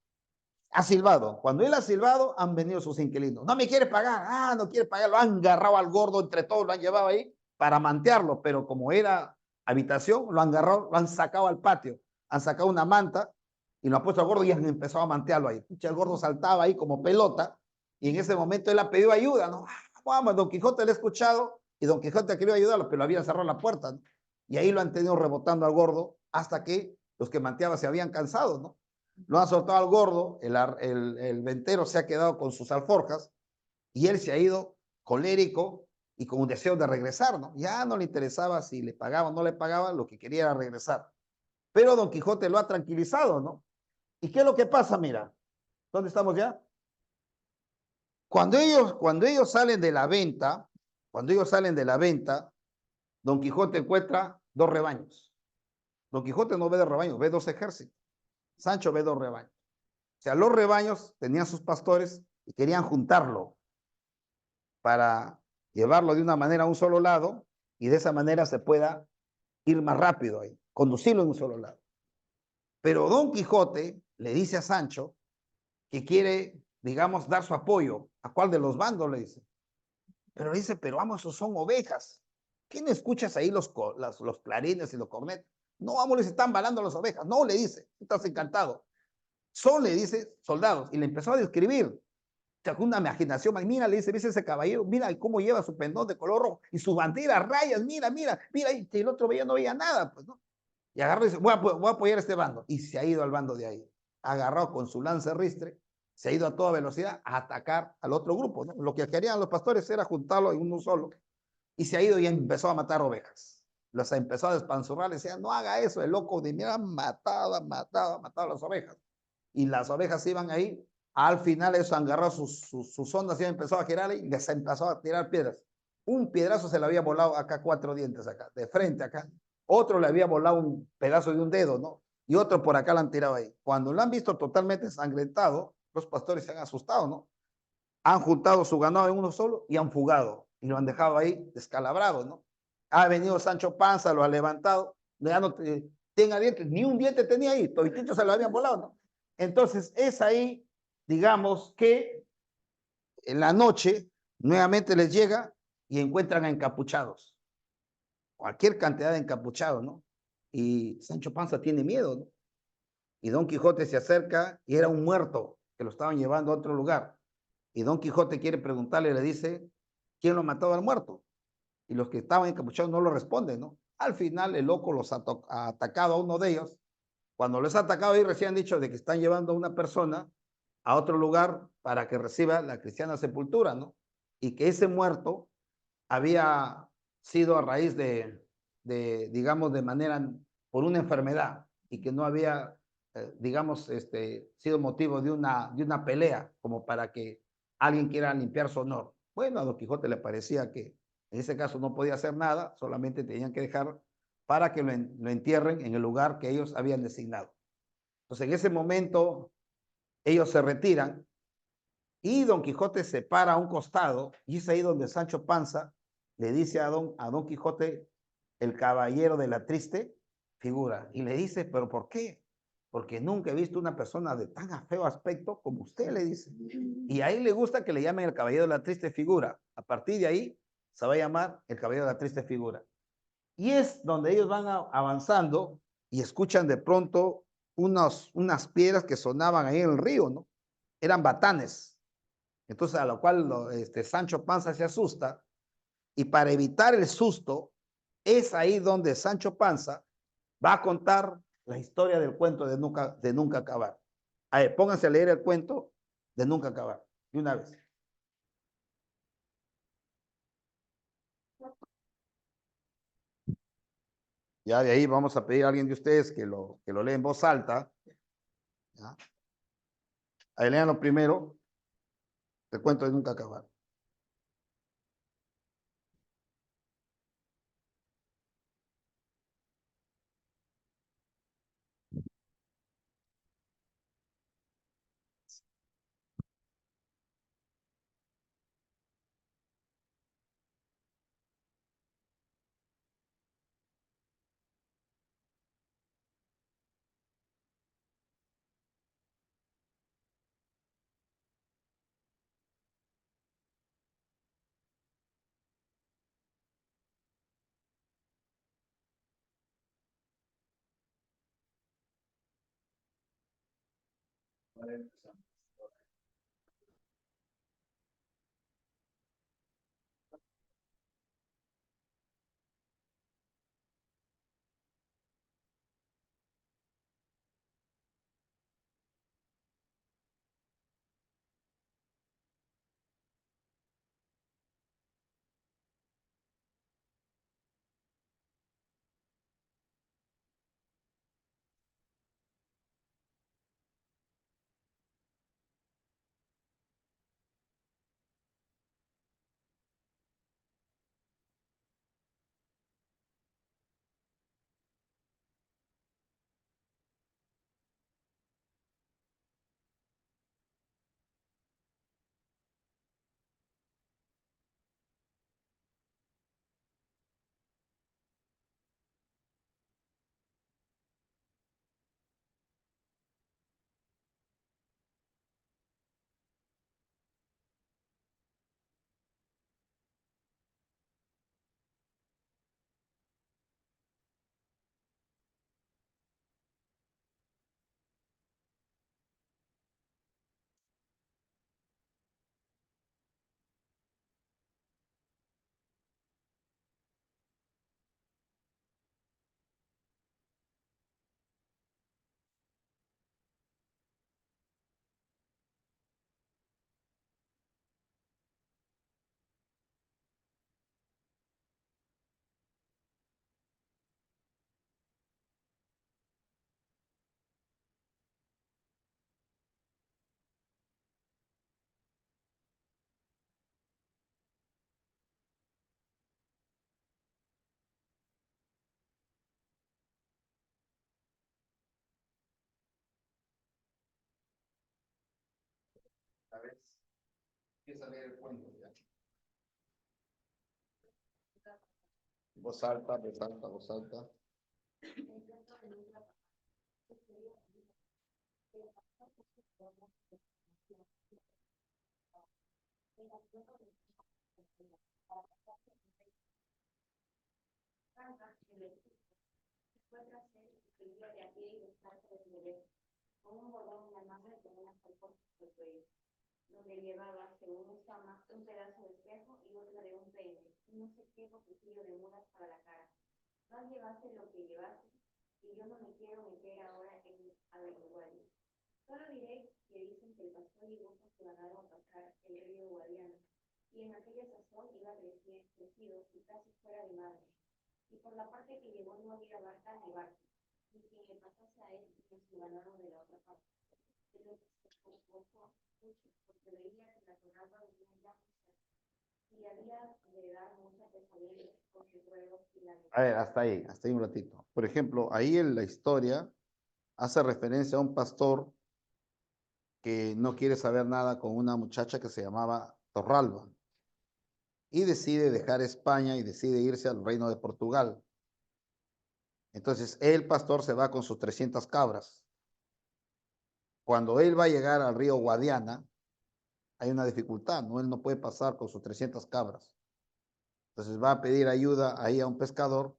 A: Ha silbado. Cuando él ha silbado, han venido sus inquilinos. No me quiere pagar. Ah, no quiere pagar. Lo han agarrado al gordo entre todos, lo han llevado ahí para mantearlo, pero como era habitación, lo han agarrado, lo han sacado al patio. Han sacado una manta y lo han puesto al gordo y han empezado a mantearlo ahí. El gordo saltaba ahí como pelota y en ese momento él ha pedido ayuda, ¿no? Vamos, Don Quijote le ha escuchado y Don Quijote ha querido ayudarlo, pero había cerrado la puerta, ¿no? Y ahí lo han tenido rebotando al gordo hasta que los que manteaban se habían cansado, ¿no? Lo han soltado al gordo, el ventero se ha quedado con sus alforjas y él se ha ido colérico y con un deseo de regresar, ¿no? Ya no le interesaba si le pagaba o no le pagaba, lo que quería era regresar. Pero Don Quijote lo ha tranquilizado, ¿no? ¿Y qué es lo que pasa? Mira, ¿dónde estamos ya? Cuando ellos salen de la venta, Don Quijote encuentra 2 rebaños. Don Quijote no ve 2 rebaños, ve 2 ejércitos. Sancho ve 2 rebaños. O sea, los rebaños tenían sus pastores y querían juntarlo para llevarlo de una manera a un solo lado y de esa manera se pueda ir más rápido ahí, conducirlo en un solo lado. Pero Don Quijote le dice a Sancho que quiere, digamos, dar su apoyo. ¿A cuál de los bandos? Le dice. Pero le dice, pero vamos, son ovejas. ¿Qué no escuchas ahí los clarines y los cornetas? No, vamos, les están balando las ovejas. No, le dice, estás encantado. Son, le dice, soldados. Y le empezó a describir. Sacó una imaginación. Mira, le dice, ¿ves ese caballero? Mira cómo lleva su pendón de color rojo y su bandera, rayas. Mira, mira, mira. Y el otro veía, no veía nada, pues, ¿no? Y agarró y dice, voy a apoyar a este bando. Y se ha ido al bando de ahí. Agarró con su lanza ristre, se ha ido a toda velocidad a atacar al otro grupo, ¿no? Lo que querían los pastores era juntarlo en uno solo. Y se ha ido y empezó a matar ovejas. Los empezó a despanzurrar, le decían, no haga eso, el loco de mira, matado las ovejas. Y las ovejas iban ahí, al final eso agarró sus ondas y empezó a girar y les empezó a tirar piedras. Un piedrazo se le había volado acá 4 dientes acá, de frente acá. Otro le había volado un pedazo de un dedo, ¿no? Y otro por acá lo han tirado ahí. Cuando lo han visto totalmente ensangrentado, los pastores se han asustado, ¿no? Han juntado su ganado en uno solo y han fugado y lo han dejado ahí descalabrado, ¿no? Ha venido Sancho Panza, lo ha levantado, ya no tenga dientes, ni un diente tenía ahí, toditito se lo habían volado, ¿no? Entonces es ahí, digamos, que en la noche nuevamente les llega y encuentran a encapuchados, cualquier cantidad de encapuchados, ¿no? Y Sancho Panza tiene miedo, ¿no? Y Don Quijote se acerca y era un muerto que lo estaban llevando a otro lugar. Y Don Quijote quiere preguntarle, le dice, ¿quién lo ha matado al muerto? Y los que estaban encapuchados no lo responden, ¿no? Al final el loco los ha atacado a uno de ellos. Cuando les ha atacado, ellos recién han dicho de que están llevando a una persona a otro lugar para que reciba la cristiana sepultura, ¿no? Y que ese muerto había sido a raíz digamos, de manera, por una enfermedad y que no había, digamos, sido motivo de una pelea como para que alguien quiera limpiar su honor. Bueno, a Don Quijote le parecía que en ese caso no podía hacer nada, solamente tenían que dejar para que lo entierren en el lugar que ellos habían designado. Entonces, en ese momento, ellos se retiran y Don Quijote se para a un costado y es ahí donde Sancho Panza le dice a Don Quijote, el caballero de la triste figura. Y le dice, ¿pero por qué? Porque nunca he visto una persona de tan feo aspecto como usted, le dice. Y a él le gusta que le llamen el caballero de la triste figura. A partir de ahí se va a llamar el caballero de la triste figura. Y es donde ellos van avanzando y escuchan de pronto unas piedras que sonaban ahí en el río, ¿no? Eran batanes. Entonces, a lo cual Sancho Panza se asusta y para evitar el susto, es ahí donde Sancho Panza va a contar la historia del cuento de nunca acabar. A ver, pónganse a leer el cuento de nunca acabar, de una vez. Ya de ahí vamos a pedir a alguien de ustedes que lo lea en voz alta. ¿Ya? Ahí lean lo primero, el cuento de nunca acabar. A ver, empieza a leer el cuento. ¿Ya? Voz alta, voz alta, voz alta.
B: con un bordón en la mano y con una flor por cuello, donde llevaba, según un chama, un pedazo de espejo y otro de un peine, y no sé qué cuchillo de mudas para la cara. No llevaste lo que llevaste, y yo no me quiero meter ahora en averiguar. Solo diré que dicen que el pastor y Boca se ganaron a pasar el río Guadiana, y en aquella sazón iba crecido y casi fuera de madre. Y por la parte que llegó no había barca ni barco, y quien le pasase a él nos ganaron de la otra parte. Pero se preocupó mucho, porque veía que la torrada venía ya y había de dar mucha pesadilla con sus ruegos y la
A: A ver, hasta ahí un ratito. Por ejemplo, ahí en la historia hace referencia a un pastor que no quiere saber nada con una muchacha que se llamaba Torralba y decide dejar España y decide irse al reino de Portugal. Entonces, el pastor se va con sus 300 cabras. Cuando él va a llegar al río Guadiana, hay una dificultad, ¿no? Él no puede pasar con sus 300 cabras. Entonces va a pedir ayuda ahí a un pescador,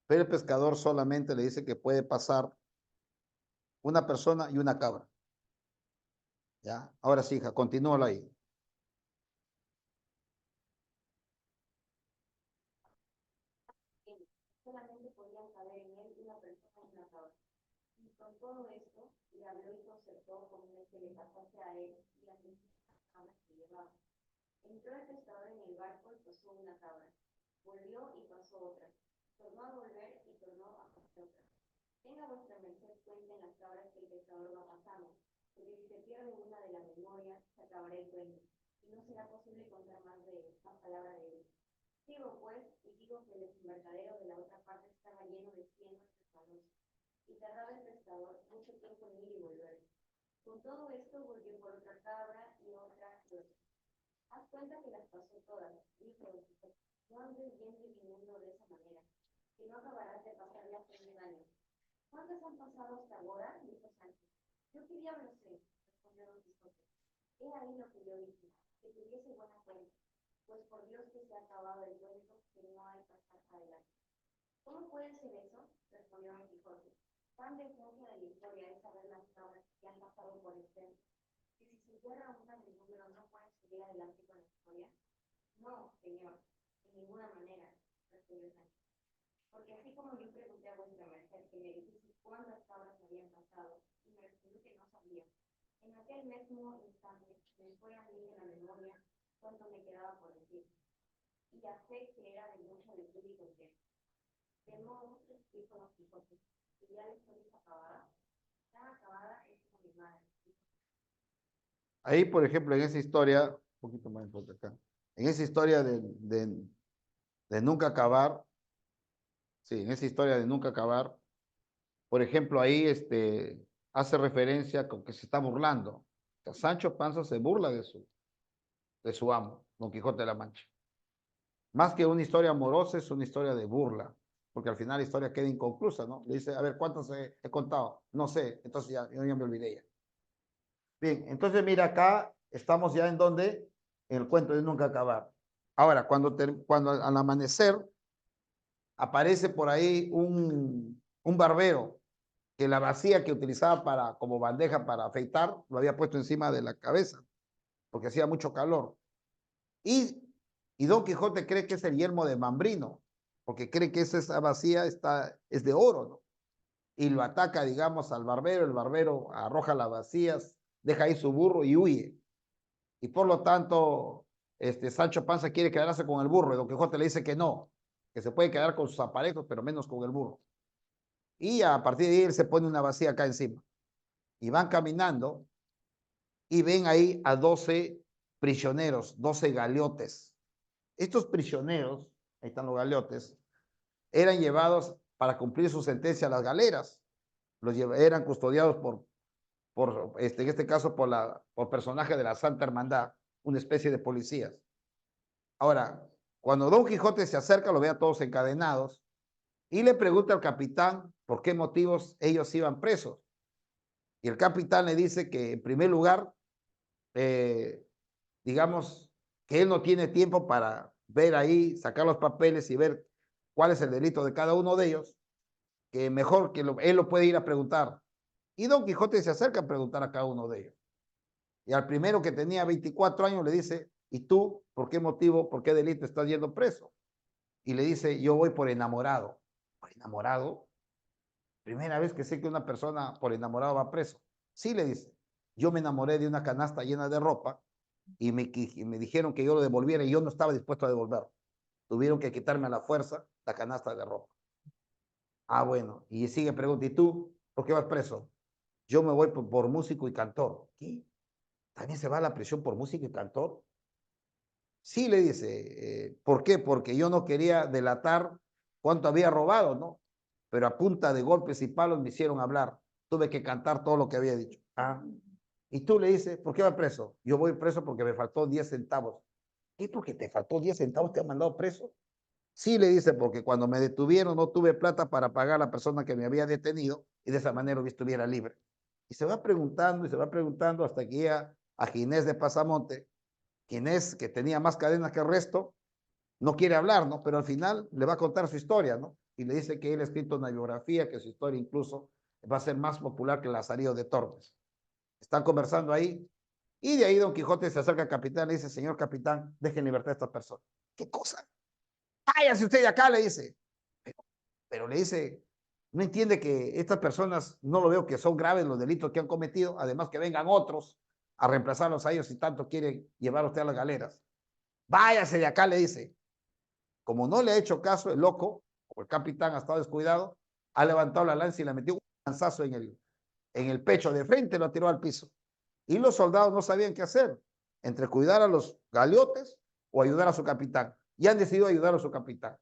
A: pero el pescador solamente le dice que puede pasar una persona y una cabra. ¿Ya? Ahora sí, hija, continúala ahí.
B: solamente podían caber en él una persona y una cabra. Y con todo esto, le habló y concertó con el que le pasase a él y las mismas cabras que llevaba. Entró el pescador en el barco y pasó una cabra. Volvió y pasó otra. Tornó a volver y tornó a pasar otra. Tenga vuestra merced cuenta en las cabras que el pescador va pasando, porque si se pierde una de la memoria, se acabará el cuento, y no será posible contar más palabra de él. Sigo pues, y digo que el desembarcadero de la otra parte estaba lleno de cientos de pescadores, y tardaba el pescador mucho tiempo en ir y volver. Con todo esto volvió por otra cabra y otra y otra. Haz cuenta que las pasó todas, dijo Don Quijote. No andes yendo y viniendo de esa manera, que no acabarás de pasarlas en un año. ¿Cuántas han pasado hasta ahora? Dijo Sancho. Yo qué diablo sé, respondió Don Quijote. He ahí lo que yo dije, que tuviese buena cuenta, pues por Dios que se ha acabado el cuento, que no hay pasar adelante. ¿Cómo puede ser eso? Respondió Don Quijote. Tan de esencia de la historia es saber las cabras que han pasado por el centro, que si se cierra una del número no pueden seguir adelante con la historia. No, señor, de ninguna manera, respondió Sancho. Porque así como yo pregunté a vuestra merced que me dijese cuántas cabras habían pasado, y me respondió que no sabía, en aquel mismo instante me fue a mí de la memoria cuánto me quedaba por decir, y ya sé que era de mucha virtud y contento. De modo, dijo Don Quijote, que ya la historia está acabada, tan acabada es como mi madre.
A: Ahí, por ejemplo, en esa historia, un poquito más por acá, en esa historia de nunca acabar, sí, en esa historia de nunca acabar, por ejemplo, ahí hace referencia con que se está burlando. O sea, Sancho Panza se burla de su amo, Don Quijote de la Mancha. Más que una historia amorosa, es una historia de burla, porque al final la historia queda inconclusa, ¿no? Le dice, a ver, ¿cuántos he contado? No sé, entonces yo ya me olvidé ya. Bien, entonces mira, acá estamos ya en donde, en el cuento de nunca acabar. Ahora, cuando al amanecer aparece por ahí un barbero que la vacía que utilizaba como bandeja para afeitar, lo había puesto encima de la cabeza, porque hacía mucho calor. Y, y Don Quijote cree que es el yelmo de Mambrino, porque cree que esa vacía es de oro, ¿no? Y lo ataca, digamos, al barbero, el barbero arroja las vacías, deja ahí su burro y huye. Y por lo tanto, Sancho Panza quiere quedarse con el burro, y Don Quijote le dice que no, que se puede quedar con sus aparejos, pero menos con el burro. Y a partir de ahí él se pone una vacía acá encima. Y van caminando y ven ahí a 12 prisioneros, 12 galeotes. Estos prisioneros, ahí están los galeotes, eran llevados para cumplir su sentencia a las galeras. Eran custodiados en este caso, por personajes de la Santa Hermandad, una especie de policías. Ahora, cuando Don Quijote se acerca, lo ve a todos encadenados y le pregunta al capitán por qué motivos ellos iban presos. Y el capitán le dice que, en primer lugar, digamos, que él no tiene tiempo para ver ahí, sacar los papeles y ver cuál es el delito de cada uno de ellos, que mejor que él lo puede ir a preguntar Y Don Quijote se acerca a preguntar a cada uno de ellos. Y al primero, que tenía 24 años, le dice, ¿y tú por qué motivo, por qué delito estás yendo preso? Y le dice, yo voy por enamorado. ¿Por enamorado? Primera vez que sé que una persona por enamorado va preso. Sí, le dice, yo me enamoré de una canasta llena de ropa y me dijeron que yo lo devolviera y yo no estaba dispuesto a devolverlo. Tuvieron que quitarme a la fuerza la canasta de ropa. Ah, bueno. Y sigue pregunta, ¿y tú por qué vas preso? Yo me voy por músico y cantor. ¿Qué? ¿También se va a la prisión por músico y cantor? Sí, le dice, ¿por qué? Porque yo no quería delatar cuánto había robado, ¿no? Pero a punta de golpes y palos me hicieron hablar. Tuve que cantar todo lo que había dicho. Ah. Y tú le dices, ¿por qué va preso? Yo voy preso porque me faltó 10 centavos. ¿Y porque te faltó 10 centavos te han mandado preso? Sí, le dice, porque cuando me detuvieron no tuve plata para pagar a la persona que me había detenido y de esa manera estuviera libre. Y se va preguntando y se va preguntando hasta que llega a Ginés de Pasamonte. Ginés, que tenía más cadenas que el resto, no quiere hablar, ¿no? Pero al final le va a contar su historia, ¿no? Y le dice que él ha escrito una biografía, que su historia incluso va a ser más popular que el Lazarillo de Tormes. Están conversando ahí y de ahí Don Quijote se acerca al capitán y le dice, señor capitán, deje en libertad a esta persona. ¿Qué cosa? Váyase usted de acá, le dice. Pero le dice, no entiende que estas personas, no lo veo que son graves los delitos que han cometido, además que vengan otros a reemplazarlos a ellos si tanto quieren llevar a usted a las galeras. Váyase de acá, le dice. Como no le ha hecho caso, el loco, o el capitán ha estado descuidado, ha levantado la lanza y le metió un lanzazo en el pecho de frente, lo tiró al piso. Y los soldados no sabían qué hacer, entre cuidar a los galeotes o ayudar a su capitán. Y han decidido ayudar a su capitán.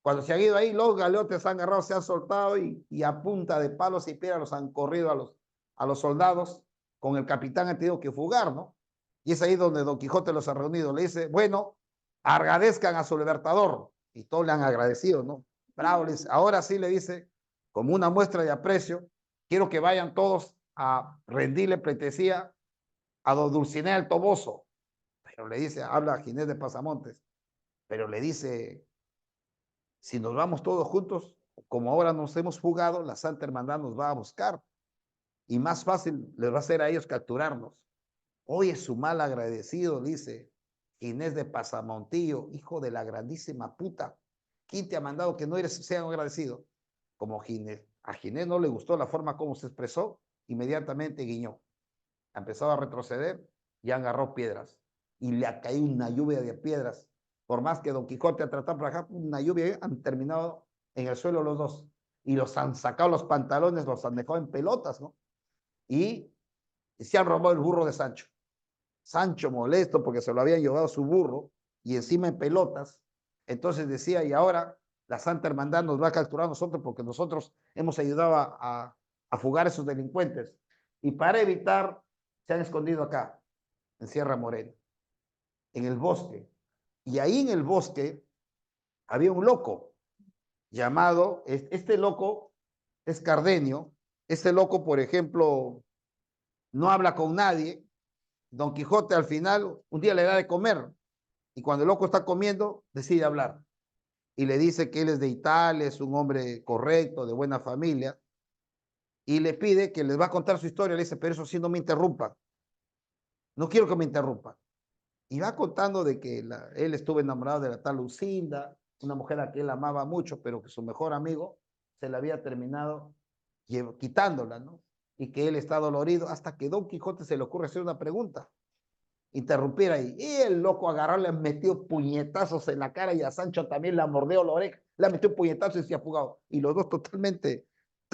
A: Cuando se han ido ahí, los galeotes han agarrado, se han soltado y a punta de palos y piedras los han corrido a los soldados. Con el capitán han tenido que fugar, ¿no? Y es ahí donde Don Quijote los ha reunido. Le dice, bueno, agradezcan a su libertador. Y todos le han agradecido, ¿no? Bravo, le dice. Ahora sí, le dice, como una muestra de aprecio, quiero que vayan todos a rendirle pleitesía a don Dulcinea el Toboso. Pero le dice, habla a Ginés de Pasamontes, pero le dice, si nos vamos todos juntos, como ahora nos hemos fugado, la Santa Hermandad nos va a buscar y más fácil les va a ser a ellos capturarnos. Oye, su mal agradecido, dice Ginés de Pasamontillo, hijo de la grandísima puta. ¿Quién te ha mandado que no eres sea agradecido? Como Ginés, a Ginés no le gustó la forma como se expresó, inmediatamente guiñó. Empezó a retroceder y agarró piedras. Y le ha caído una lluvia de piedras. Por más que Don Quijote ha tratado por acá, una lluvia, han terminado en el suelo los dos. Y los han sacado los pantalones, los han dejado en pelotas, ¿no? Y se han robado el burro de Sancho. Sancho molesto porque se lo habían llevado su burro y encima en pelotas. Entonces decía, y ahora la Santa Hermandad nos va a capturar a nosotros porque nosotros hemos ayudado a fugar a esos delincuentes. Y para evitar, se han escondido acá, en Sierra Morena, en el bosque. Y ahí en el bosque había un loco llamado, este loco es Cardenio. Este loco, por ejemplo, no habla con nadie. Don Quijote al final, un día le da de comer y cuando el loco está comiendo, decide hablar. Y le dice que él es de Italia, es un hombre correcto, de buena familia, y le pide que les va a contar su historia. Le dice, pero eso sí, no me interrumpa. No quiero que me interrumpa. Y va contando de que él estuvo enamorado de la tal Lucinda, una mujer a que él amaba mucho, pero que su mejor amigo se la había terminado quitándola, ¿no? Y que él está dolorido, hasta que Don Quijote se le ocurre hacer una pregunta, interrumpir ahí. Y el loco agarró, le metió puñetazos en la cara y a Sancho también le mordió la oreja, le metió un puñetazo y se ha fugado. Y los dos totalmente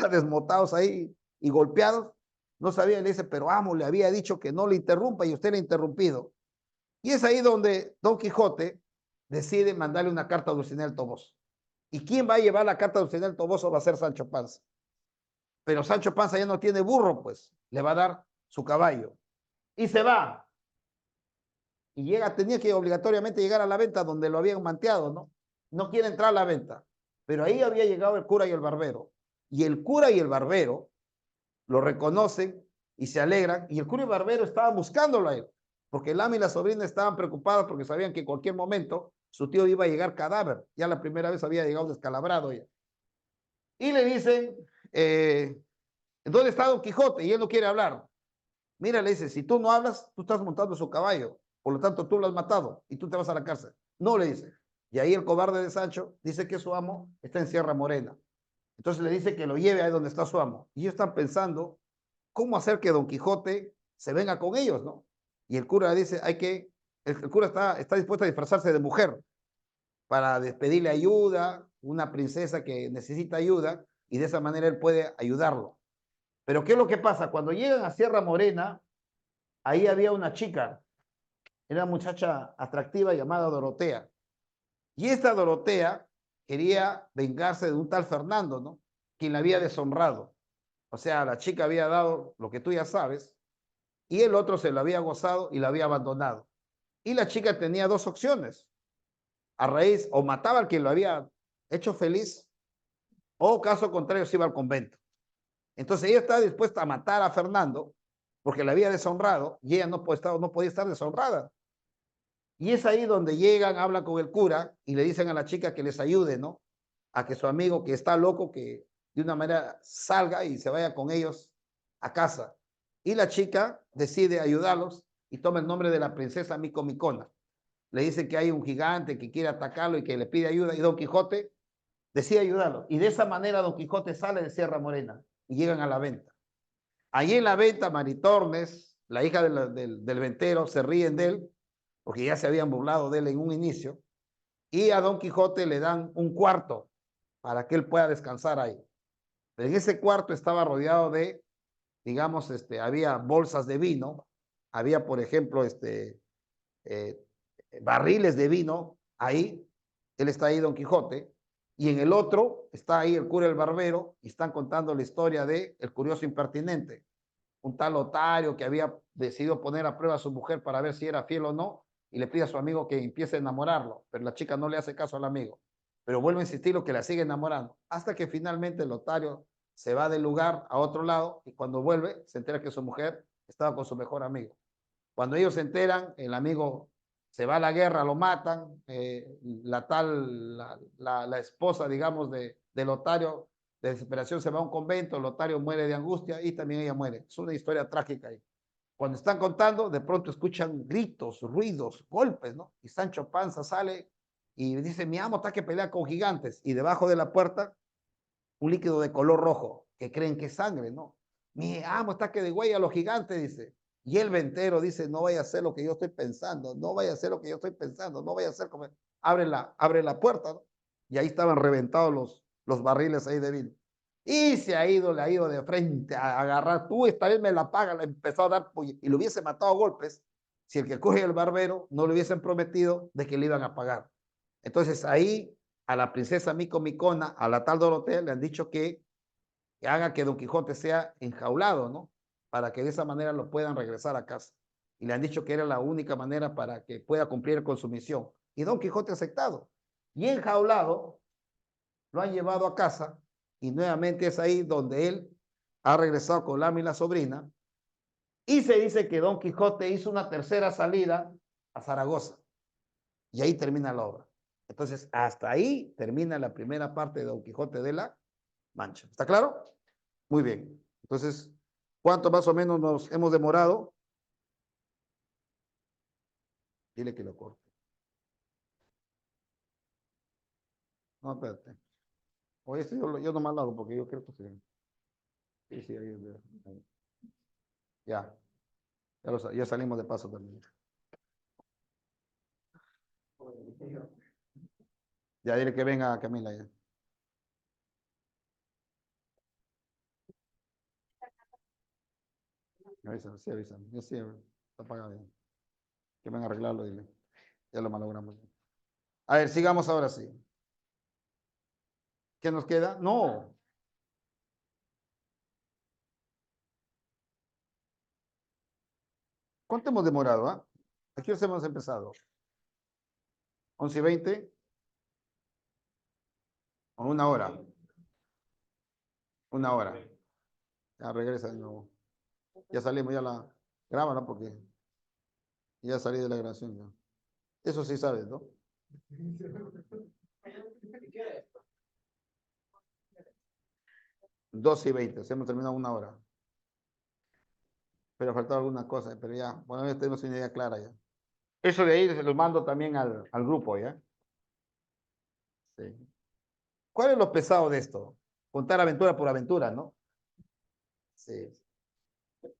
A: desmotados ahí y golpeados. No sabía, le dice, pero amo, le había dicho que no le interrumpa y usted le ha interrumpido. Y es ahí donde Don Quijote decide mandarle una carta a Dulcinea del Toboso. ¿Y quién va a llevar la carta a Dulcinea del Toboso? Va a ser Sancho Panza. Pero Sancho Panza ya no tiene burro, pues le va a dar su caballo. Y se va. Y llega, tenía que obligatoriamente llegar a la venta donde lo habían manteado, ¿no? No quiere entrar a la venta. Pero ahí había llegado el cura y el barbero. Y el cura y el barbero lo reconocen y se alegran. Y el cura y el barbero estaban buscándolo a él. Porque el ama y la sobrina estaban preocupados porque sabían que en cualquier momento su tío iba a llegar cadáver. Ya la primera vez había llegado descalabrado ya. Y le dicen, ¿Dónde está Don Quijote? Y él no quiere hablar. Mira, le dice, si tú no hablas, tú estás montando su caballo. Por lo tanto, tú lo has matado y tú te vas a la cárcel. No, le dice. Y ahí el cobarde de Sancho dice que su amo está en Sierra Morena. Entonces le dice que lo lleve ahí donde está su amo. Y ellos están pensando cómo hacer que Don Quijote se venga con ellos, ¿no? Y el cura dice, el cura está dispuesto a disfrazarse de mujer para pedirle ayuda, una princesa que necesita ayuda, y de esa manera él puede ayudarlo. Pero ¿qué es lo que pasa? Cuando llegan a Sierra Morena, ahí había una chica, era una muchacha atractiva llamada Dorotea. Y esta Dorotea quería vengarse de un tal Fernando, ¿no? Quien la había deshonrado. O sea, la chica había dado lo que tú ya sabes, y el otro se lo había gozado y la había abandonado. Y la chica tenía dos opciones. A raíz, o mataba al quien lo había hecho feliz, o caso contrario, se iba al convento. Entonces ella estaba dispuesta a matar a Fernando porque la había deshonrado y ella no podía estar deshonrada. Y es ahí donde llegan, hablan con el cura y le dicen a la chica que les ayude, ¿no? A que su amigo que está loco, que de una manera salga y se vaya con ellos a casa. Y la chica decide ayudarlos y toma el nombre de la princesa Micomicona. Le dice que hay un gigante que quiere atacarlo y que le pide ayuda y Don Quijote decide ayudarlo. Y de esa manera Don Quijote sale de Sierra Morena y llegan a la venta. Allí en la venta, Maritornes, la hija del ventero, se ríen de él porque ya se habían burlado de él en un inicio, y a Don Quijote le dan un cuarto para que él pueda descansar ahí. En ese cuarto estaba rodeado de, digamos, había bolsas de vino, había, por ejemplo, eh, barriles de vino ahí, él está ahí, Don Quijote, y en el otro está ahí el cura el barbero, y están contando la historia de el curioso impertinente, un tal Otario que había decidido poner a prueba a su mujer para ver si era fiel o no, y le pide a su amigo que empiece a enamorarlo, pero la chica no le hace caso al amigo, pero vuelve a insistir que la sigue enamorando, hasta que finalmente el Otario se va del lugar a otro lado, y cuando vuelve se entera que su mujer estaba con su mejor amigo. Cuando ellos se enteran, el amigo se va a la guerra, lo matan, la esposa, digamos, del Otario, de desesperación se va a un convento, el Otario muere de angustia y también ella muere. Es una historia trágica ahí. Cuando están contando, de pronto escuchan gritos, ruidos, golpes, ¿no? Y Sancho Panza sale y dice, mi amo está que pelea con gigantes. Y debajo de la puerta, un líquido de color rojo, que creen que es sangre, ¿no? Mi amo está que degüella a los gigantes, dice. Y el ventero dice, no vaya a ser lo que yo estoy pensando, no vaya a ser lo que yo estoy pensando, no vaya a ser como... Abre la puerta, ¿no? Y ahí estaban reventados los barriles ahí de vino. Y se ha ido, le ha ido de frente a agarrar, tú esta vez me la paga, le empezó a dar, y lo hubiese matado a golpes si el que coge el barbero no le hubiesen prometido de que le iban a pagar. Entonces ahí a la princesa Micomicona, a la tal Dorotea, le han dicho que haga que Don Quijote sea enjaulado, ¿no? Para que de esa manera lo puedan regresar a casa. Y le han dicho que era la única manera para que pueda cumplir con su misión. Y Don Quijote ha aceptado. Y enjaulado, lo han llevado a casa y nuevamente es ahí donde él ha regresado con Lama y la sobrina. Y se dice que Don Quijote hizo una tercera salida a Zaragoza. Y ahí termina la obra. Entonces, hasta ahí termina la primera parte de Don Quijote de la Mancha. ¿Está claro? Muy bien. Entonces, ¿cuánto más o menos nos hemos demorado? Dile que lo corte. No, espérate. Oye, yo nomás lo hago porque yo creo que sí. Sí, sí, ahí. Ya. Ya salimos de paso también. Ya dile que venga Camila ya. Avísame, sí, avísame. Ya sí, está pagado ya. Que venga a arreglarlo, dile. Ya lo malogramos. A ver, sigamos ahora sí. ¿Qué nos queda? No. ¿Cuánto hemos demorado? ¿Ah? Aquí os hemos empezado. 11:20 o una hora. Una hora. Ya regresa de nuevo. Ya salimos, ya la grábala porque ya salí de la grabación. Ya. Eso sí sabes, ¿no? 12:20, o sea, hemos terminado 1 hora. Pero ha faltado alguna cosa, pero ya, bueno, ya tenemos una idea clara ya. Eso de ahí se los mando también al grupo, ¿ya? Sí. ¿Cuál es lo pesado de esto? Contar aventura por aventura, ¿no? Sí.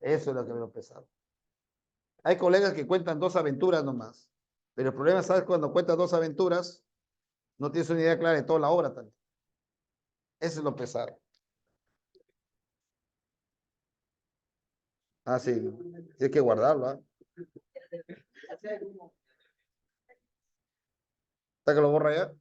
A: Eso es lo que veo pesado. Hay colegas que cuentan 2 aventuras nomás. Pero el problema, ¿sabes? Cuando cuentas 2 aventuras, no tienes una idea clara de toda la obra también. Eso es lo pesado. Ah, sí. Tienes que guardarlo, ¿ah? ¿Está que lo borra ya?